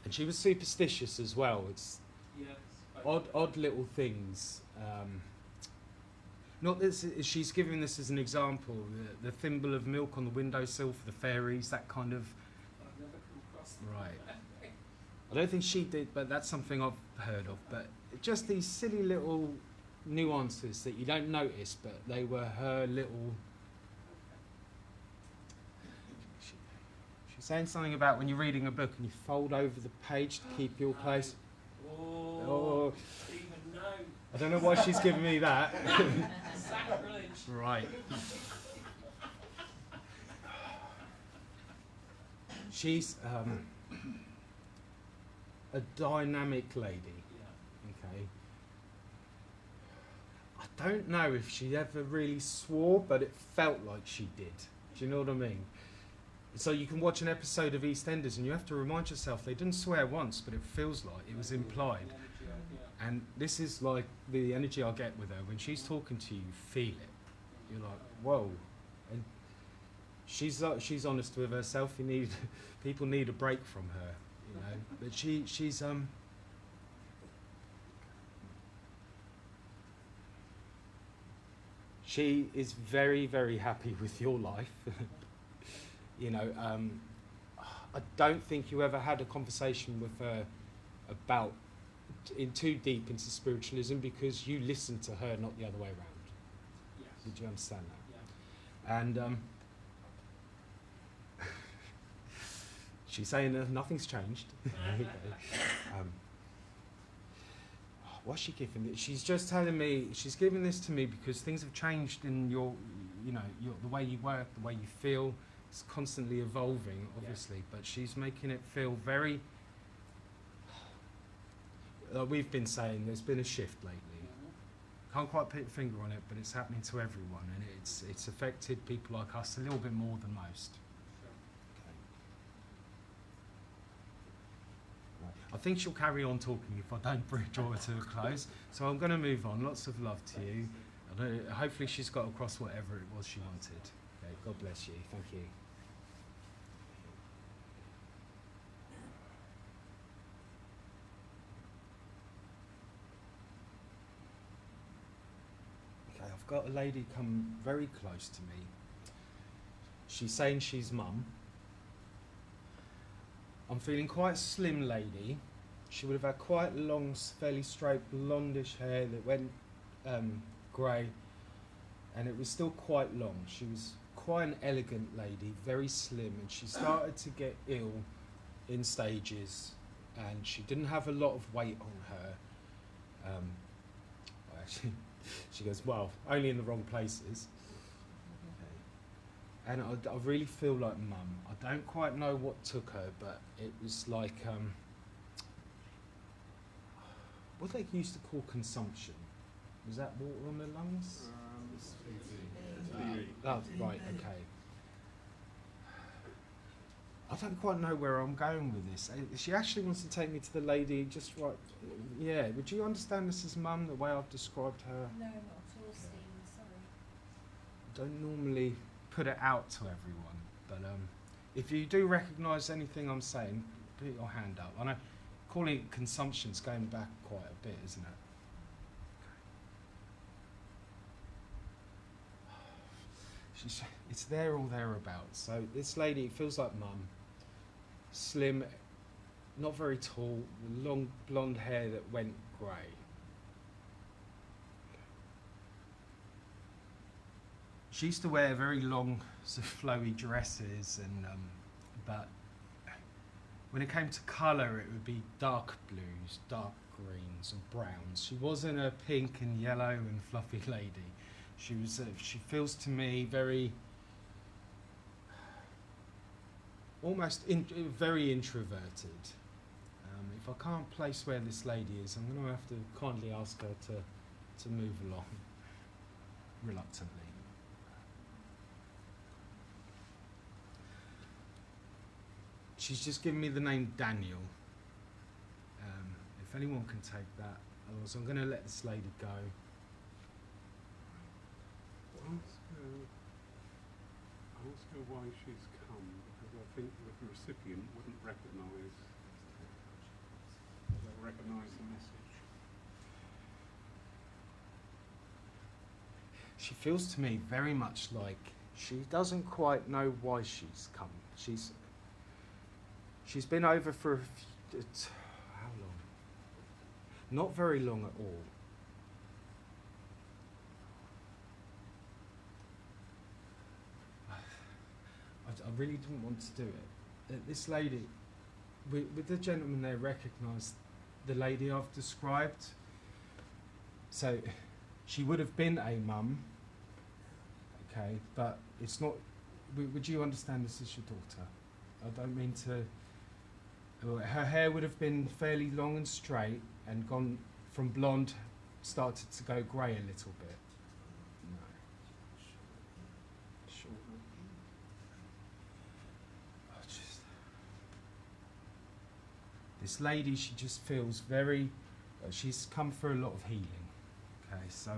And she was superstitious as well. It's Yes. odd little things. Not this. She's giving this as an example. The thimble of milk on the windowsill for the fairies. That kind of. I've never come across that. Right. I don't think she did, but that's something I've heard of. But just these silly little nuances that you don't notice, but they were her little. She's saying something about when you're reading a book and you fold over the page to keep your place. Oh. Stephen, no. I don't know why she's giving me that. Sacrilege. Right. She's a dynamic lady. Yeah. Okay. I don't know if she ever really swore, but it felt like she did. Do you know what I mean? So you can watch an episode of EastEnders and you have to remind yourself they didn't swear once, but it feels like it was implied. The energy, yeah. And this is like the energy I get with her. When she's talking to you, you feel it. You're like, whoa. And she's honest with herself. People need a break from her, you know. But she's she is very, very happy with your life. You know, I don't think you ever had a conversation with her about in too deep into spiritualism, because you listened to her, not the other way around. Yes. Did you understand that? Yeah. And she's saying nothing's changed. What's she giving? She's just telling me, she's giving this to me because things have changed in your, you know, the way you work, the way you feel. It's constantly evolving, obviously, but she's making it feel very, like we've been saying, there's been a shift lately. Can't quite put a finger on it, but it's happening to everyone, and it's affected people like us a little bit more than most. I think she'll carry on talking if I don't draw her to a close. So I'm going to move on. Lots of love to you. Hopefully she's got across whatever it was she wanted. Okay, God bless you. Thank you. Okay, I've got a lady come very close to me. She's saying she's mum. I'm feeling quite a slim lady. She would have had quite long, fairly straight blondish hair that went grey, and it was still quite long. She was quite an elegant lady, very slim, and she started to get ill in stages, and she didn't have a lot of weight on her. Actually, she goes, well, only in the wrong places. And I really feel like mum. I don't quite know what took her, but it was like what they used to call consumption. Was that water on the lungs? Oh, right, okay. I don't quite know where I'm going with this. She actually wants to take me to the lady just right. Yeah, would you understand this as mum, the way I've described her? No, not at all, Stephen, sorry. I don't normally put it out to everyone, but if you do recognise anything I'm saying, put your hand up. I know calling it consumption's going back quite a bit, isn't it? It's there or thereabouts. So this lady, it feels like mum, slim, not very tall, long blonde hair that went grey. She used to wear very long, sort of flowy dresses, and but when it came to colour, it would be dark blues, dark greens, and browns. She wasn't a pink and yellow and fluffy lady. She was. She feels to me very, almost very introverted. If I can't place where this lady is, I'm going to have to kindly ask her to move along, reluctantly. She's just given me the name Daniel. If anyone can take that, otherwise I'm going to let this lady go. Ask her why she's come, because I think the recipient wouldn't recognise the message. She feels to me very much like she doesn't quite know why she's come. She's been over for how long? Not very long at all. I really didn't want to do it. This lady, with the gentleman there, recognised the lady I've described. So she would have been a mum, okay, but it's not. Would you understand this as your daughter? I don't mean to. Her hair would have been fairly long and straight and gone from blonde, started to go grey a little bit. No. Sure. This lady, she just feels very. She's come for a lot of healing. Okay, so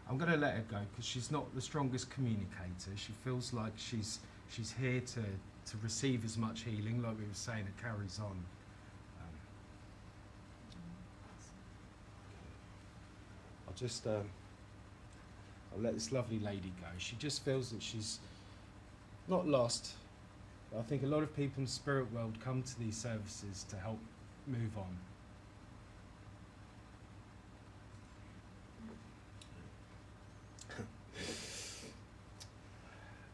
I'm going to let her go because she's not the strongest communicator. She feels like she's here to receive as much healing, like we were saying, it carries on. I'll just I'll let this lovely lady go. She just feels that she's not lost. But I think a lot of people in the spirit world come to these services to help move on.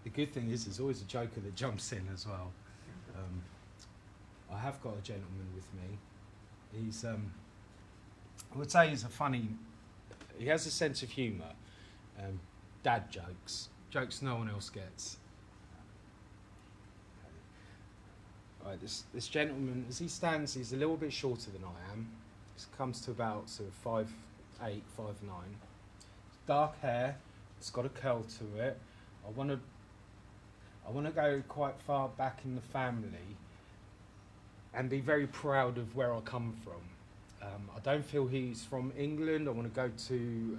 The good thing is there's always a joker that jumps in as well. I have got a gentleman with me. He's, I would say he has a sense of humour. Dad jokes no one else gets. Right, this gentleman, as he stands, he's a little bit shorter than I am. He comes to about sort of 5'8", 5'9". Dark hair, it's got a curl to it. I want to go quite far back in the family and be very proud of where I come from. I don't feel he's from England. I want to go to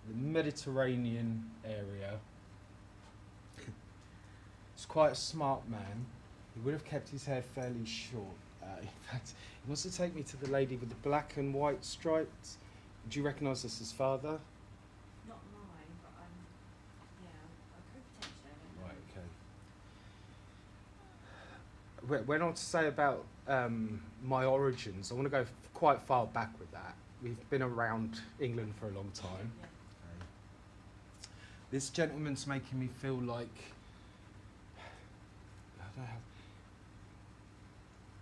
the Mediterranean area. He's quite a smart man. He would have kept his hair fairly short. In fact, he wants to take me to the lady with the black and white stripes. Do you recognise this as father? Not mine, but I could potentially. Right, okay. When I to say about my origins, I want to go quite far back with that. We've been around England for a long time. Yeah. Okay. This gentleman's making me feel like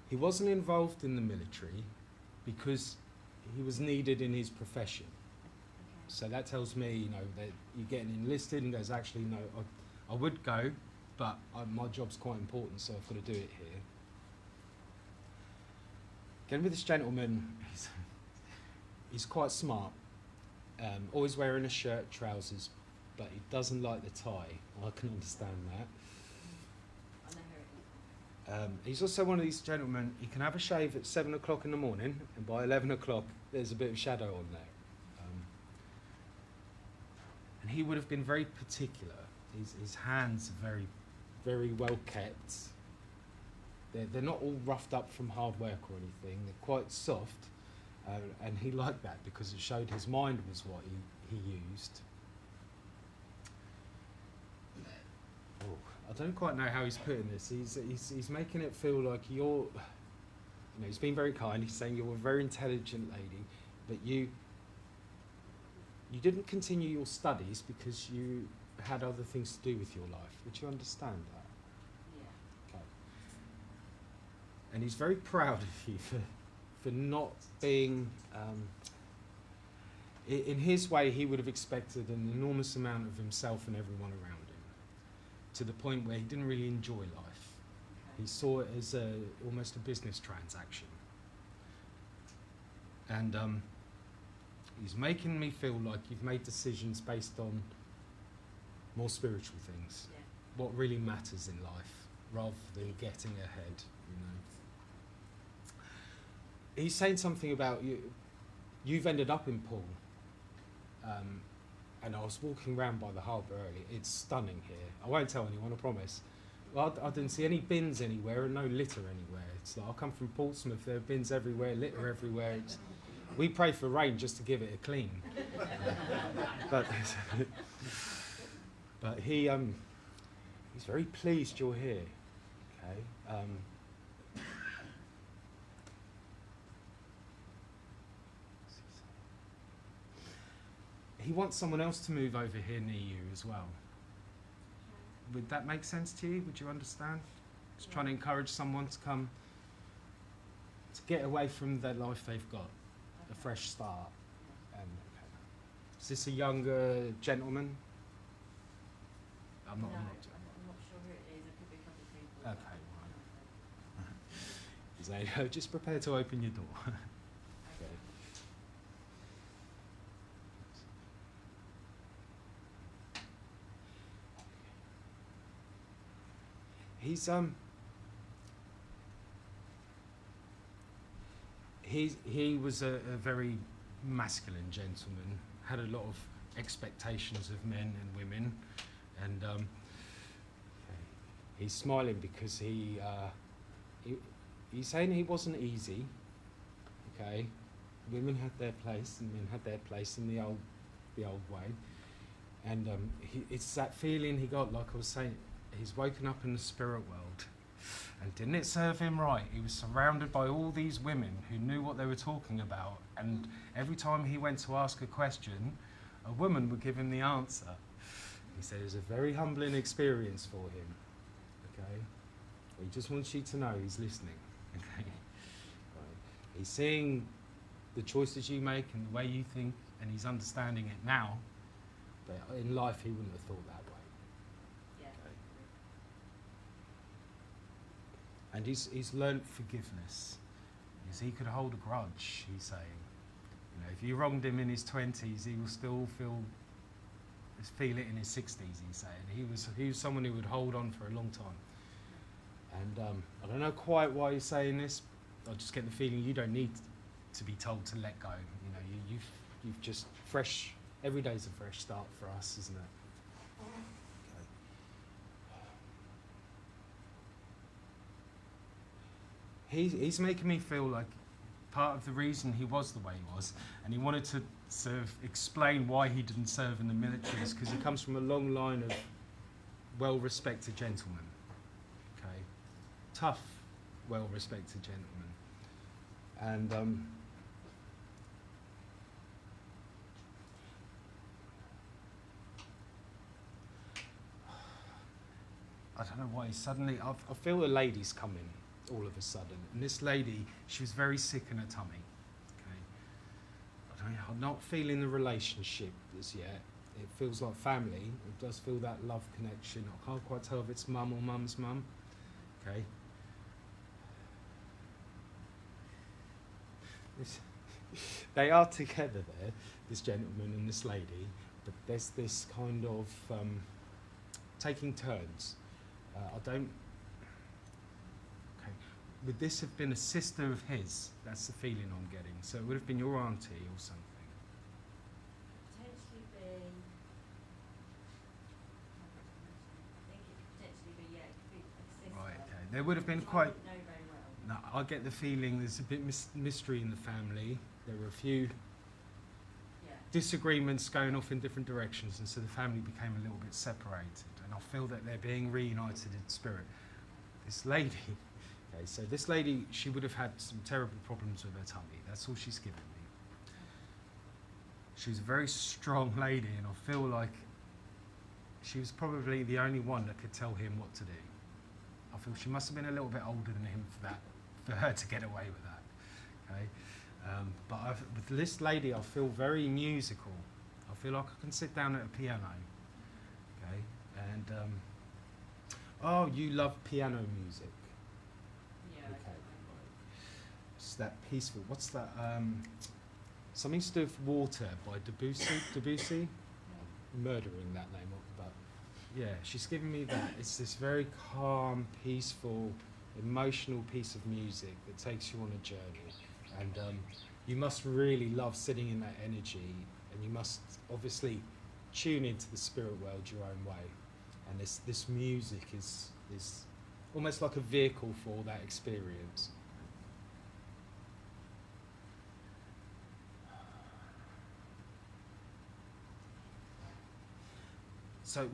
he wasn't involved in the military because he was needed in his profession. Okay. So that tells me, that you're getting enlisted and goes, actually, no, I would go, but my job's quite important, so I've got to do it here. Again, with this gentleman, he's quite smart, always wearing a shirt, trousers, but he doesn't like the tie. I can understand that. I know who it is. He's also one of these gentlemen, he can have a shave at 7 o'clock in the morning, and by 11 o'clock, there's a bit of shadow on there. And he would have been very particular. His hands are very, very well kept. They're not all roughed up from hard work or anything. They're quite soft, and he liked that because it showed his mind was what he used. Oh, I don't quite know how he's putting this. He's making it feel like he's been very kind. He's saying you're a very intelligent lady, but you didn't continue your studies because you had other things to do with your life. Would you understand that? Yeah. Okay. And he's very proud of you for not being. In his way, he would have expected an enormous amount of himself and everyone around him, to the point where he didn't really enjoy life. Okay. He saw it as almost a business transaction. And he's making me feel like you've made decisions based on more spiritual things, Yeah. what really matters in life, rather than getting ahead, He's saying something about you've ended up in Poole, and I was walking around by the harbour earlier. It's stunning here. I won't tell anyone, I promise. Well, I didn't see any bins anywhere and no litter anywhere. It's like, I come from Portsmouth, there are bins everywhere, litter everywhere. We pray for rain just to give it a clean. But he's very pleased you're here. Okay. He wants someone else to move over here near you as well. Would that make sense to you? Would you understand? Just trying to encourage someone to come, to get away from the life they've got, a fresh start. Is this a younger gentleman? I'm not I'm not sure who it is. It could be a couple of people. Okay, right. So, just prepare to open your door. Okay. He was a very masculine gentleman, had a lot of expectations of men and women, and he's smiling because he's saying he wasn't easy. Okay, women had their place and men had their place in the old the old way. And it's that feeling he got, like I was saying, he's woken up in the spirit world. And didn't it serve him right? He was surrounded by all these women who knew what they were talking about. And every time he went to ask a question, a woman would give him the answer. He said it was a very humbling experience for him. Okay? He just wants you to know he's listening. Okay? Right. He's seeing the choices you make and the way you think, and he's understanding it now. But in life, he wouldn't have thought that way. Yeah. Okay? And he's learnt forgiveness. Because he could hold a grudge, he's saying. You know, if you wronged him in his 20s, he will still feel it in his 60s, he's saying. He was someone who would hold on for a long time. And I don't know quite why he's saying this. I just get the feeling you don't need to be told to let go. You know, you've just fresh. Every day's a fresh start for us, isn't it? Okay. He's making me feel like part of the reason he was the way he was, and he wanted to sort of explain why he didn't serve in the military, is because he comes from a long line of well-respected gentlemen. Okay, tough, well-respected gentlemen, and I don't know why suddenly I feel a lady's coming all of a sudden, and this lady, she was very sick in her tummy. Okay, I'm not feeling the relationship as yet. It feels like family. It does feel that love connection. I can't quite tell if it's mum or mum's mum. Okay. They are together there, this gentleman and this lady, but there's this kind of taking turns. I don't. Okay. Would this have been a sister of his? That's the feeling I'm getting. So it would have been your auntie or something. Potentially be. I think it could potentially be, yeah, it could be a sister. Right. Okay. There would have been which I quite. wouldn't know very well. No, I get the feeling there's a bit mystery in the family. There were a few Yeah. disagreements going off in different directions, and so the family became a little bit separated. And I feel that they're being reunited in spirit. This lady, okay, so this lady, she would have had some terrible problems with her tummy. That's all she's given me. She was a very strong lady, and I feel like she was probably the only one that could tell him what to do. I feel she must have been a little bit older than him for her to get away with that. Okay, but with this lady, I feel very musical. I feel like I can sit down at a piano. Okay, and oh, you love piano music. Yeah. Okay, I don't right. It's that peaceful. What's that? Something to do with water by Debussy. I'm murdering that name up, but yeah, she's given me that. It's this very calm, peaceful, emotional piece of music that takes you on a journey, and you must really love sitting in that energy, and you must obviously tune into the spirit world your own way, and this music is almost like a vehicle for that experience. So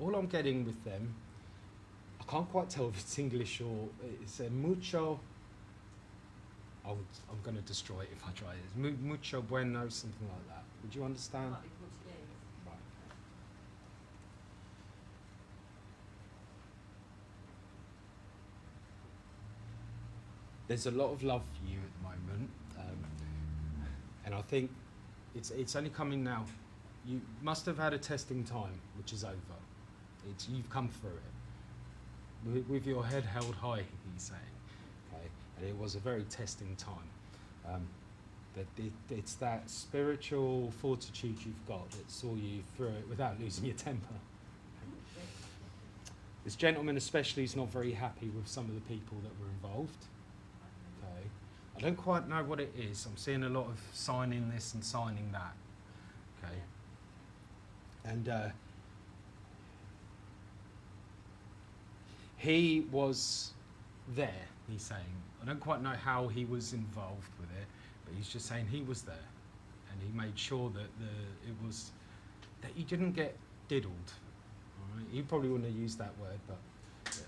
all I'm getting with them, I can't quite tell if it's English or it's a mucho. I'm going to destroy it if I try it. It's mucho bueno, something like that. Would you understand? Might be Portuguese. Right. There's a lot of love for you at the moment, and I think it's only coming now. You must have had a testing time, which is over. You've come through it. With your head held high, he's saying. Okay? And it was a very testing time. But it's that spiritual fortitude you've got that saw you through it without losing your temper. This gentleman especially is not very happy with some of the people that were involved. Okay? I don't quite know what it is. I'm seeing a lot of signing this and signing that. Okay? And he was there, he's saying. I don't quite know how he was involved with it, but he's just saying he was there. And he made sure that it was that you didn't get diddled. All right? You probably wouldn't have used that word, but yeah.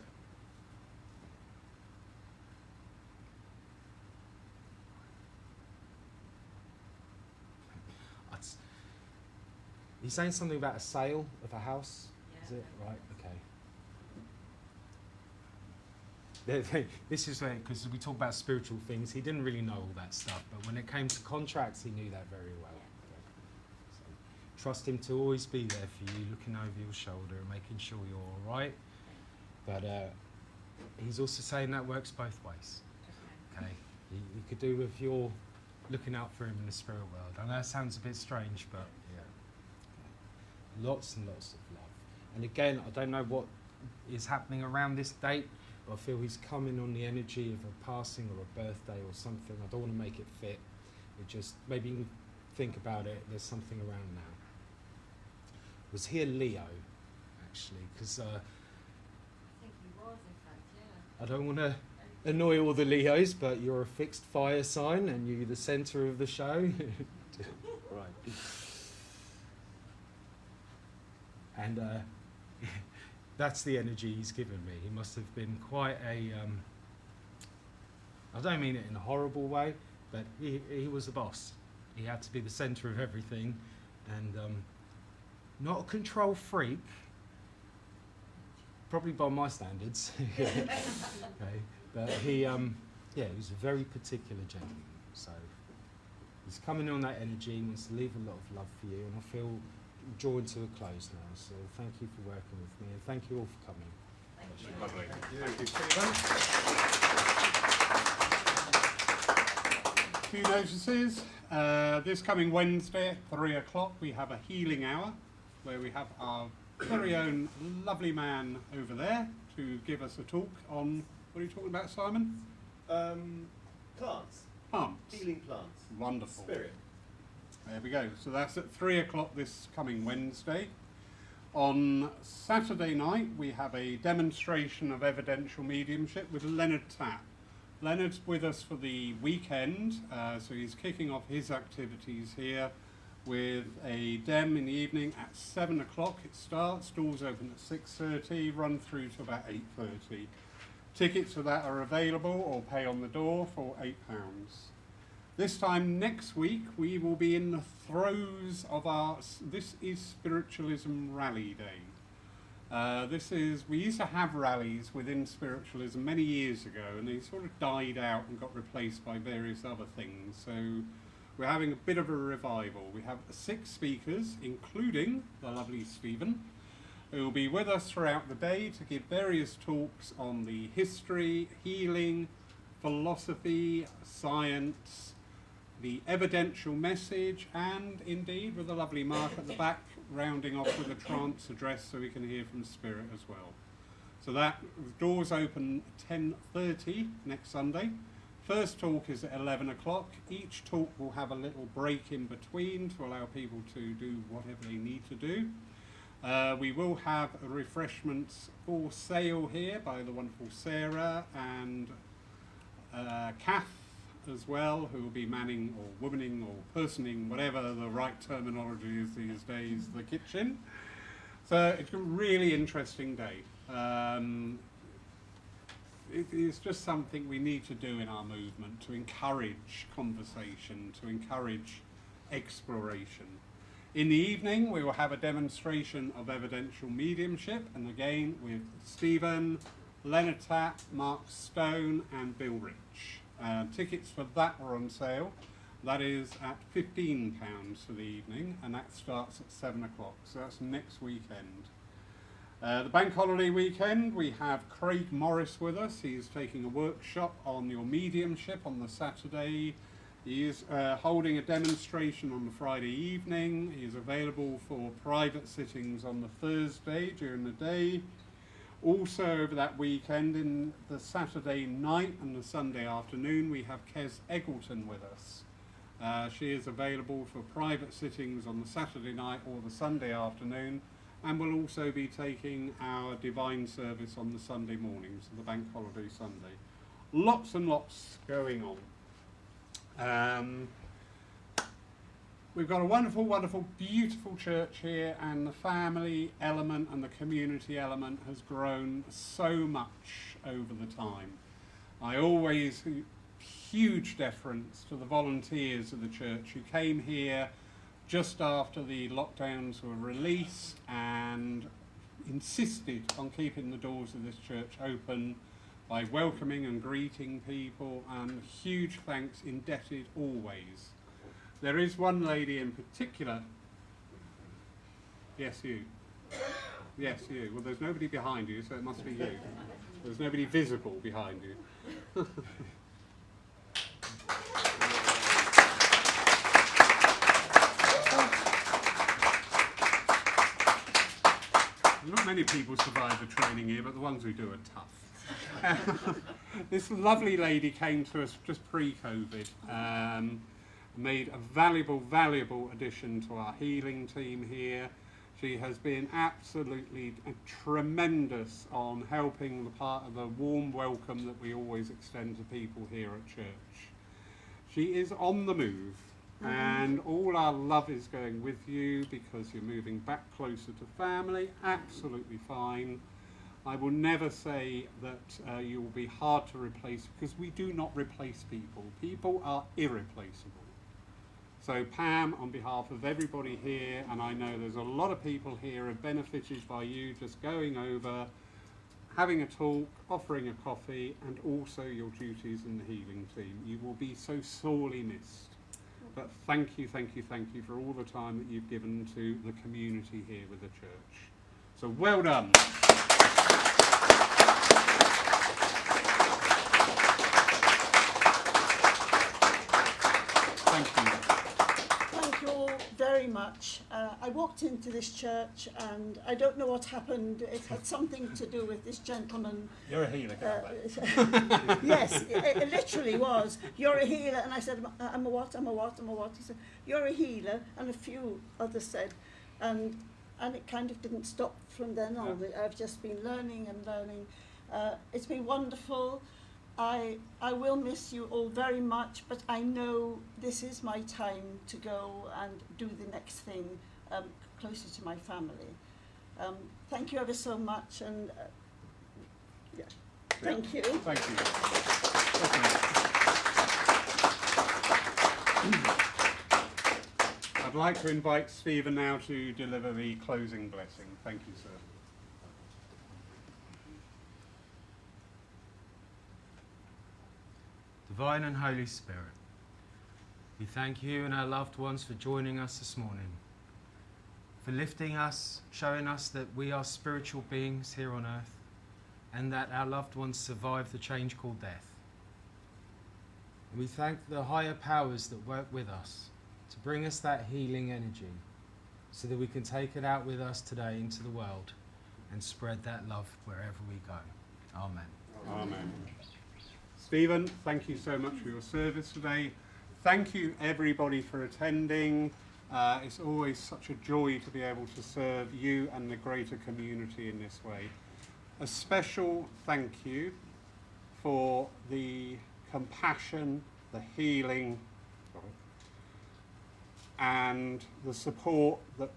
He's saying something about a sale of a house. Is it right? Okay. This is where, because we talk about spiritual things, he didn't really know all that stuff, but when it came to contracts, he knew that very well. Okay. So, trust him to always be there for you, looking over your shoulder and making sure you're all right. But he's also saying that works both ways. Okay. You could do with your looking out for him in the spirit world. I know that sounds a bit strange, but yeah. Lots and lots of love. And again, I don't know what is happening around this date, but I feel he's coming on the energy of a passing or a birthday or something. I don't want to make it fit. It just, maybe you can think about it. There's something around now. Was here Leo, actually? Because I think he was, in fact, yeah. I don't want to annoy all the Leos, but you're a fixed fire sign and you're the centre of the show. Right. And that's the energy he's given me. He must have been quite a, I don't mean it in a horrible way, but he was the boss. He had to be the centre of everything, and not a control freak, probably by my standards. Okay. But he was a very particular gentleman. So he's coming on that energy, he wants to leave a lot of love for you, and I feel drawing to a close now. So thank you for working with me, and thank you all for coming. Lovely. Thank you, Stephen. A few notices. This coming Wednesday at 3 o'clock we have a healing hour where we have our very own lovely man over there to give us a talk on, what are you talking about, Simon? Plants. Plants. Healing plants. Wonderful. Spirit. There we go. So that's at 3 o'clock this coming Wednesday. On Saturday night, we have a demonstration of evidential mediumship with Leonard Tapp. Leonard's with us for the weekend, so he's kicking off his activities here with a dem in the evening at 7 o'clock. It starts, doors open at 6:30, run through to about 8:30. Tickets for that are available or pay on the door for £8. This time next week, we will be in the throes of this is Spiritualism Rally Day. We used to have rallies within spiritualism many years ago, and they sort of died out and got replaced by various other things. So we're having a bit of a revival. We have 6 speakers, including the lovely Stephen, who will be with us throughout the day to give various talks on the history, healing, philosophy, science, the evidential message, and indeed with a lovely mark at the back, rounding off with a trance address so we can hear from Spirit as well. So that doors open 10:30 next Sunday. First talk is at 11 o'clock. Each talk will have a little break in between to allow people to do whatever they need to do. We will have refreshments for sale here by the wonderful Sarah and Kath as well, who will be manning or womaning or personing, whatever the right terminology is these days, the kitchen. So it's a really interesting day. It is just something we need to do in our movement to encourage conversation, to encourage exploration. In the evening, we will have a demonstration of evidential mediumship, and again with Stephen, Leonard Tapp, Mark Stone, and Bill Rich. Tickets for that are on sale. That is at £15 for the evening, and that starts at 7 o'clock, so that's next weekend. The bank holiday weekend, we have Craig Morris with us. He's taking a workshop on your mediumship on the Saturday. He is holding a demonstration on the Friday evening. He is available for private sittings on the Thursday during the day. Also over that weekend, in the Saturday night and the Sunday afternoon, we have Kes Eggleton with us. She is available for private sittings on the Saturday night or the Sunday afternoon, and will also be taking our divine service on the Sunday morning, so the bank holiday Sunday. Lots and lots going on. We've got a wonderful, wonderful, beautiful church here, and the family element and the community element has grown so much over the time. I always huge deference to the volunteers of the church who came here just after the lockdowns were released and insisted on keeping the doors of this church open by welcoming and greeting people, and huge thanks indebted always. There is one lady in particular. Yes, you. Yes, you. Well, there's nobody behind you, so it must be you. There's nobody visible behind you. Not many people survive the training here, but the ones who do are tough. This lovely lady came to us just pre-COVID, made a valuable addition to our healing team here. She has been absolutely tremendous on helping the part of the warm welcome that we always extend to people here at church. She is on the move, and all our love is going with you because you're moving back closer to family. Absolutely fine. I will never say that you will be hard to replace, because we do not replace people. People are irreplaceable. So Pam, on behalf of everybody here, and I know there's a lot of people here who have benefited by you just going over, having a talk, offering a coffee, and also your duties in the healing team. You will be so sorely missed. But thank you for all the time that you've given to the community here with the church. So well done. Thank you. Thank you all very much. I walked into this church and I don't know what happened. It had something to do with this gentleman. You're a healer, Yes, it literally was. You're a healer. And I said, I'm a what? He said, you're a healer. And a few others said. And it kind of didn't stop from then on. I've just been learning and learning. It's been wonderful. I will miss you all very much, but I know this is my time to go and do the next thing closer to my family. Thank you ever so much, and thank you. Thank you. I'd like to invite Stephen now to deliver the closing blessing. Thank you, sir. Divine and Holy Spirit, we thank you and our loved ones for joining us this morning, for lifting us, showing us that we are spiritual beings here on earth, and that our loved ones survived the change called death. And we thank the higher powers that work with us to bring us that healing energy, so that we can take it out with us today into the world and spread that love wherever we go. Amen. Amen. Stephen, thank you so much for your service today. Thank you everybody for attending. It's always such a joy to be able to serve you and the greater community in this way. A special thank you for the compassion, the healing, and the support that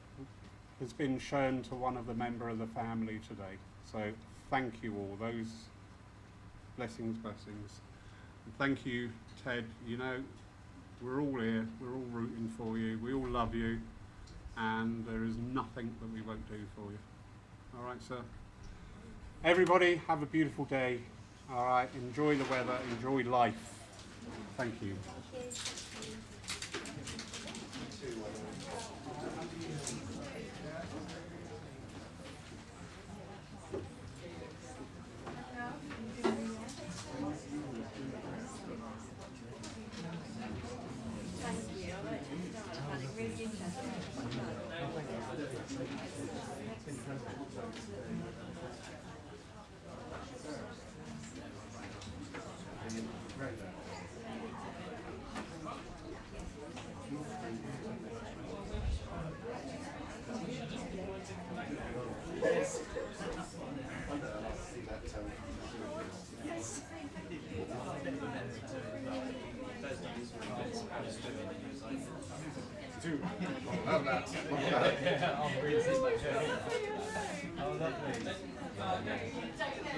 has been shown to one of the members of the family today. So thank you all. Those blessings. And thank you, Ted. You know, we're all here, we're all rooting for you, we all love you, and there is nothing that we won't do for you. All right, sir? Everybody, have a beautiful day. All right, enjoy the weather, enjoy life. Thank you.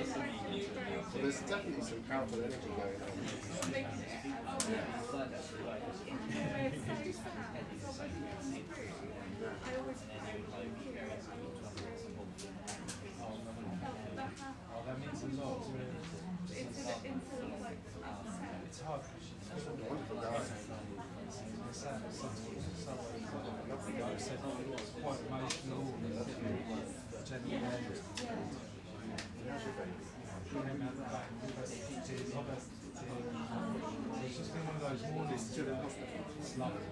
Well, there's definitely some powerful energy going on. Oh, that means a lot. It's hard. Wonderful guy. Quite emotional. It's just been one of those mornings. It's lovely.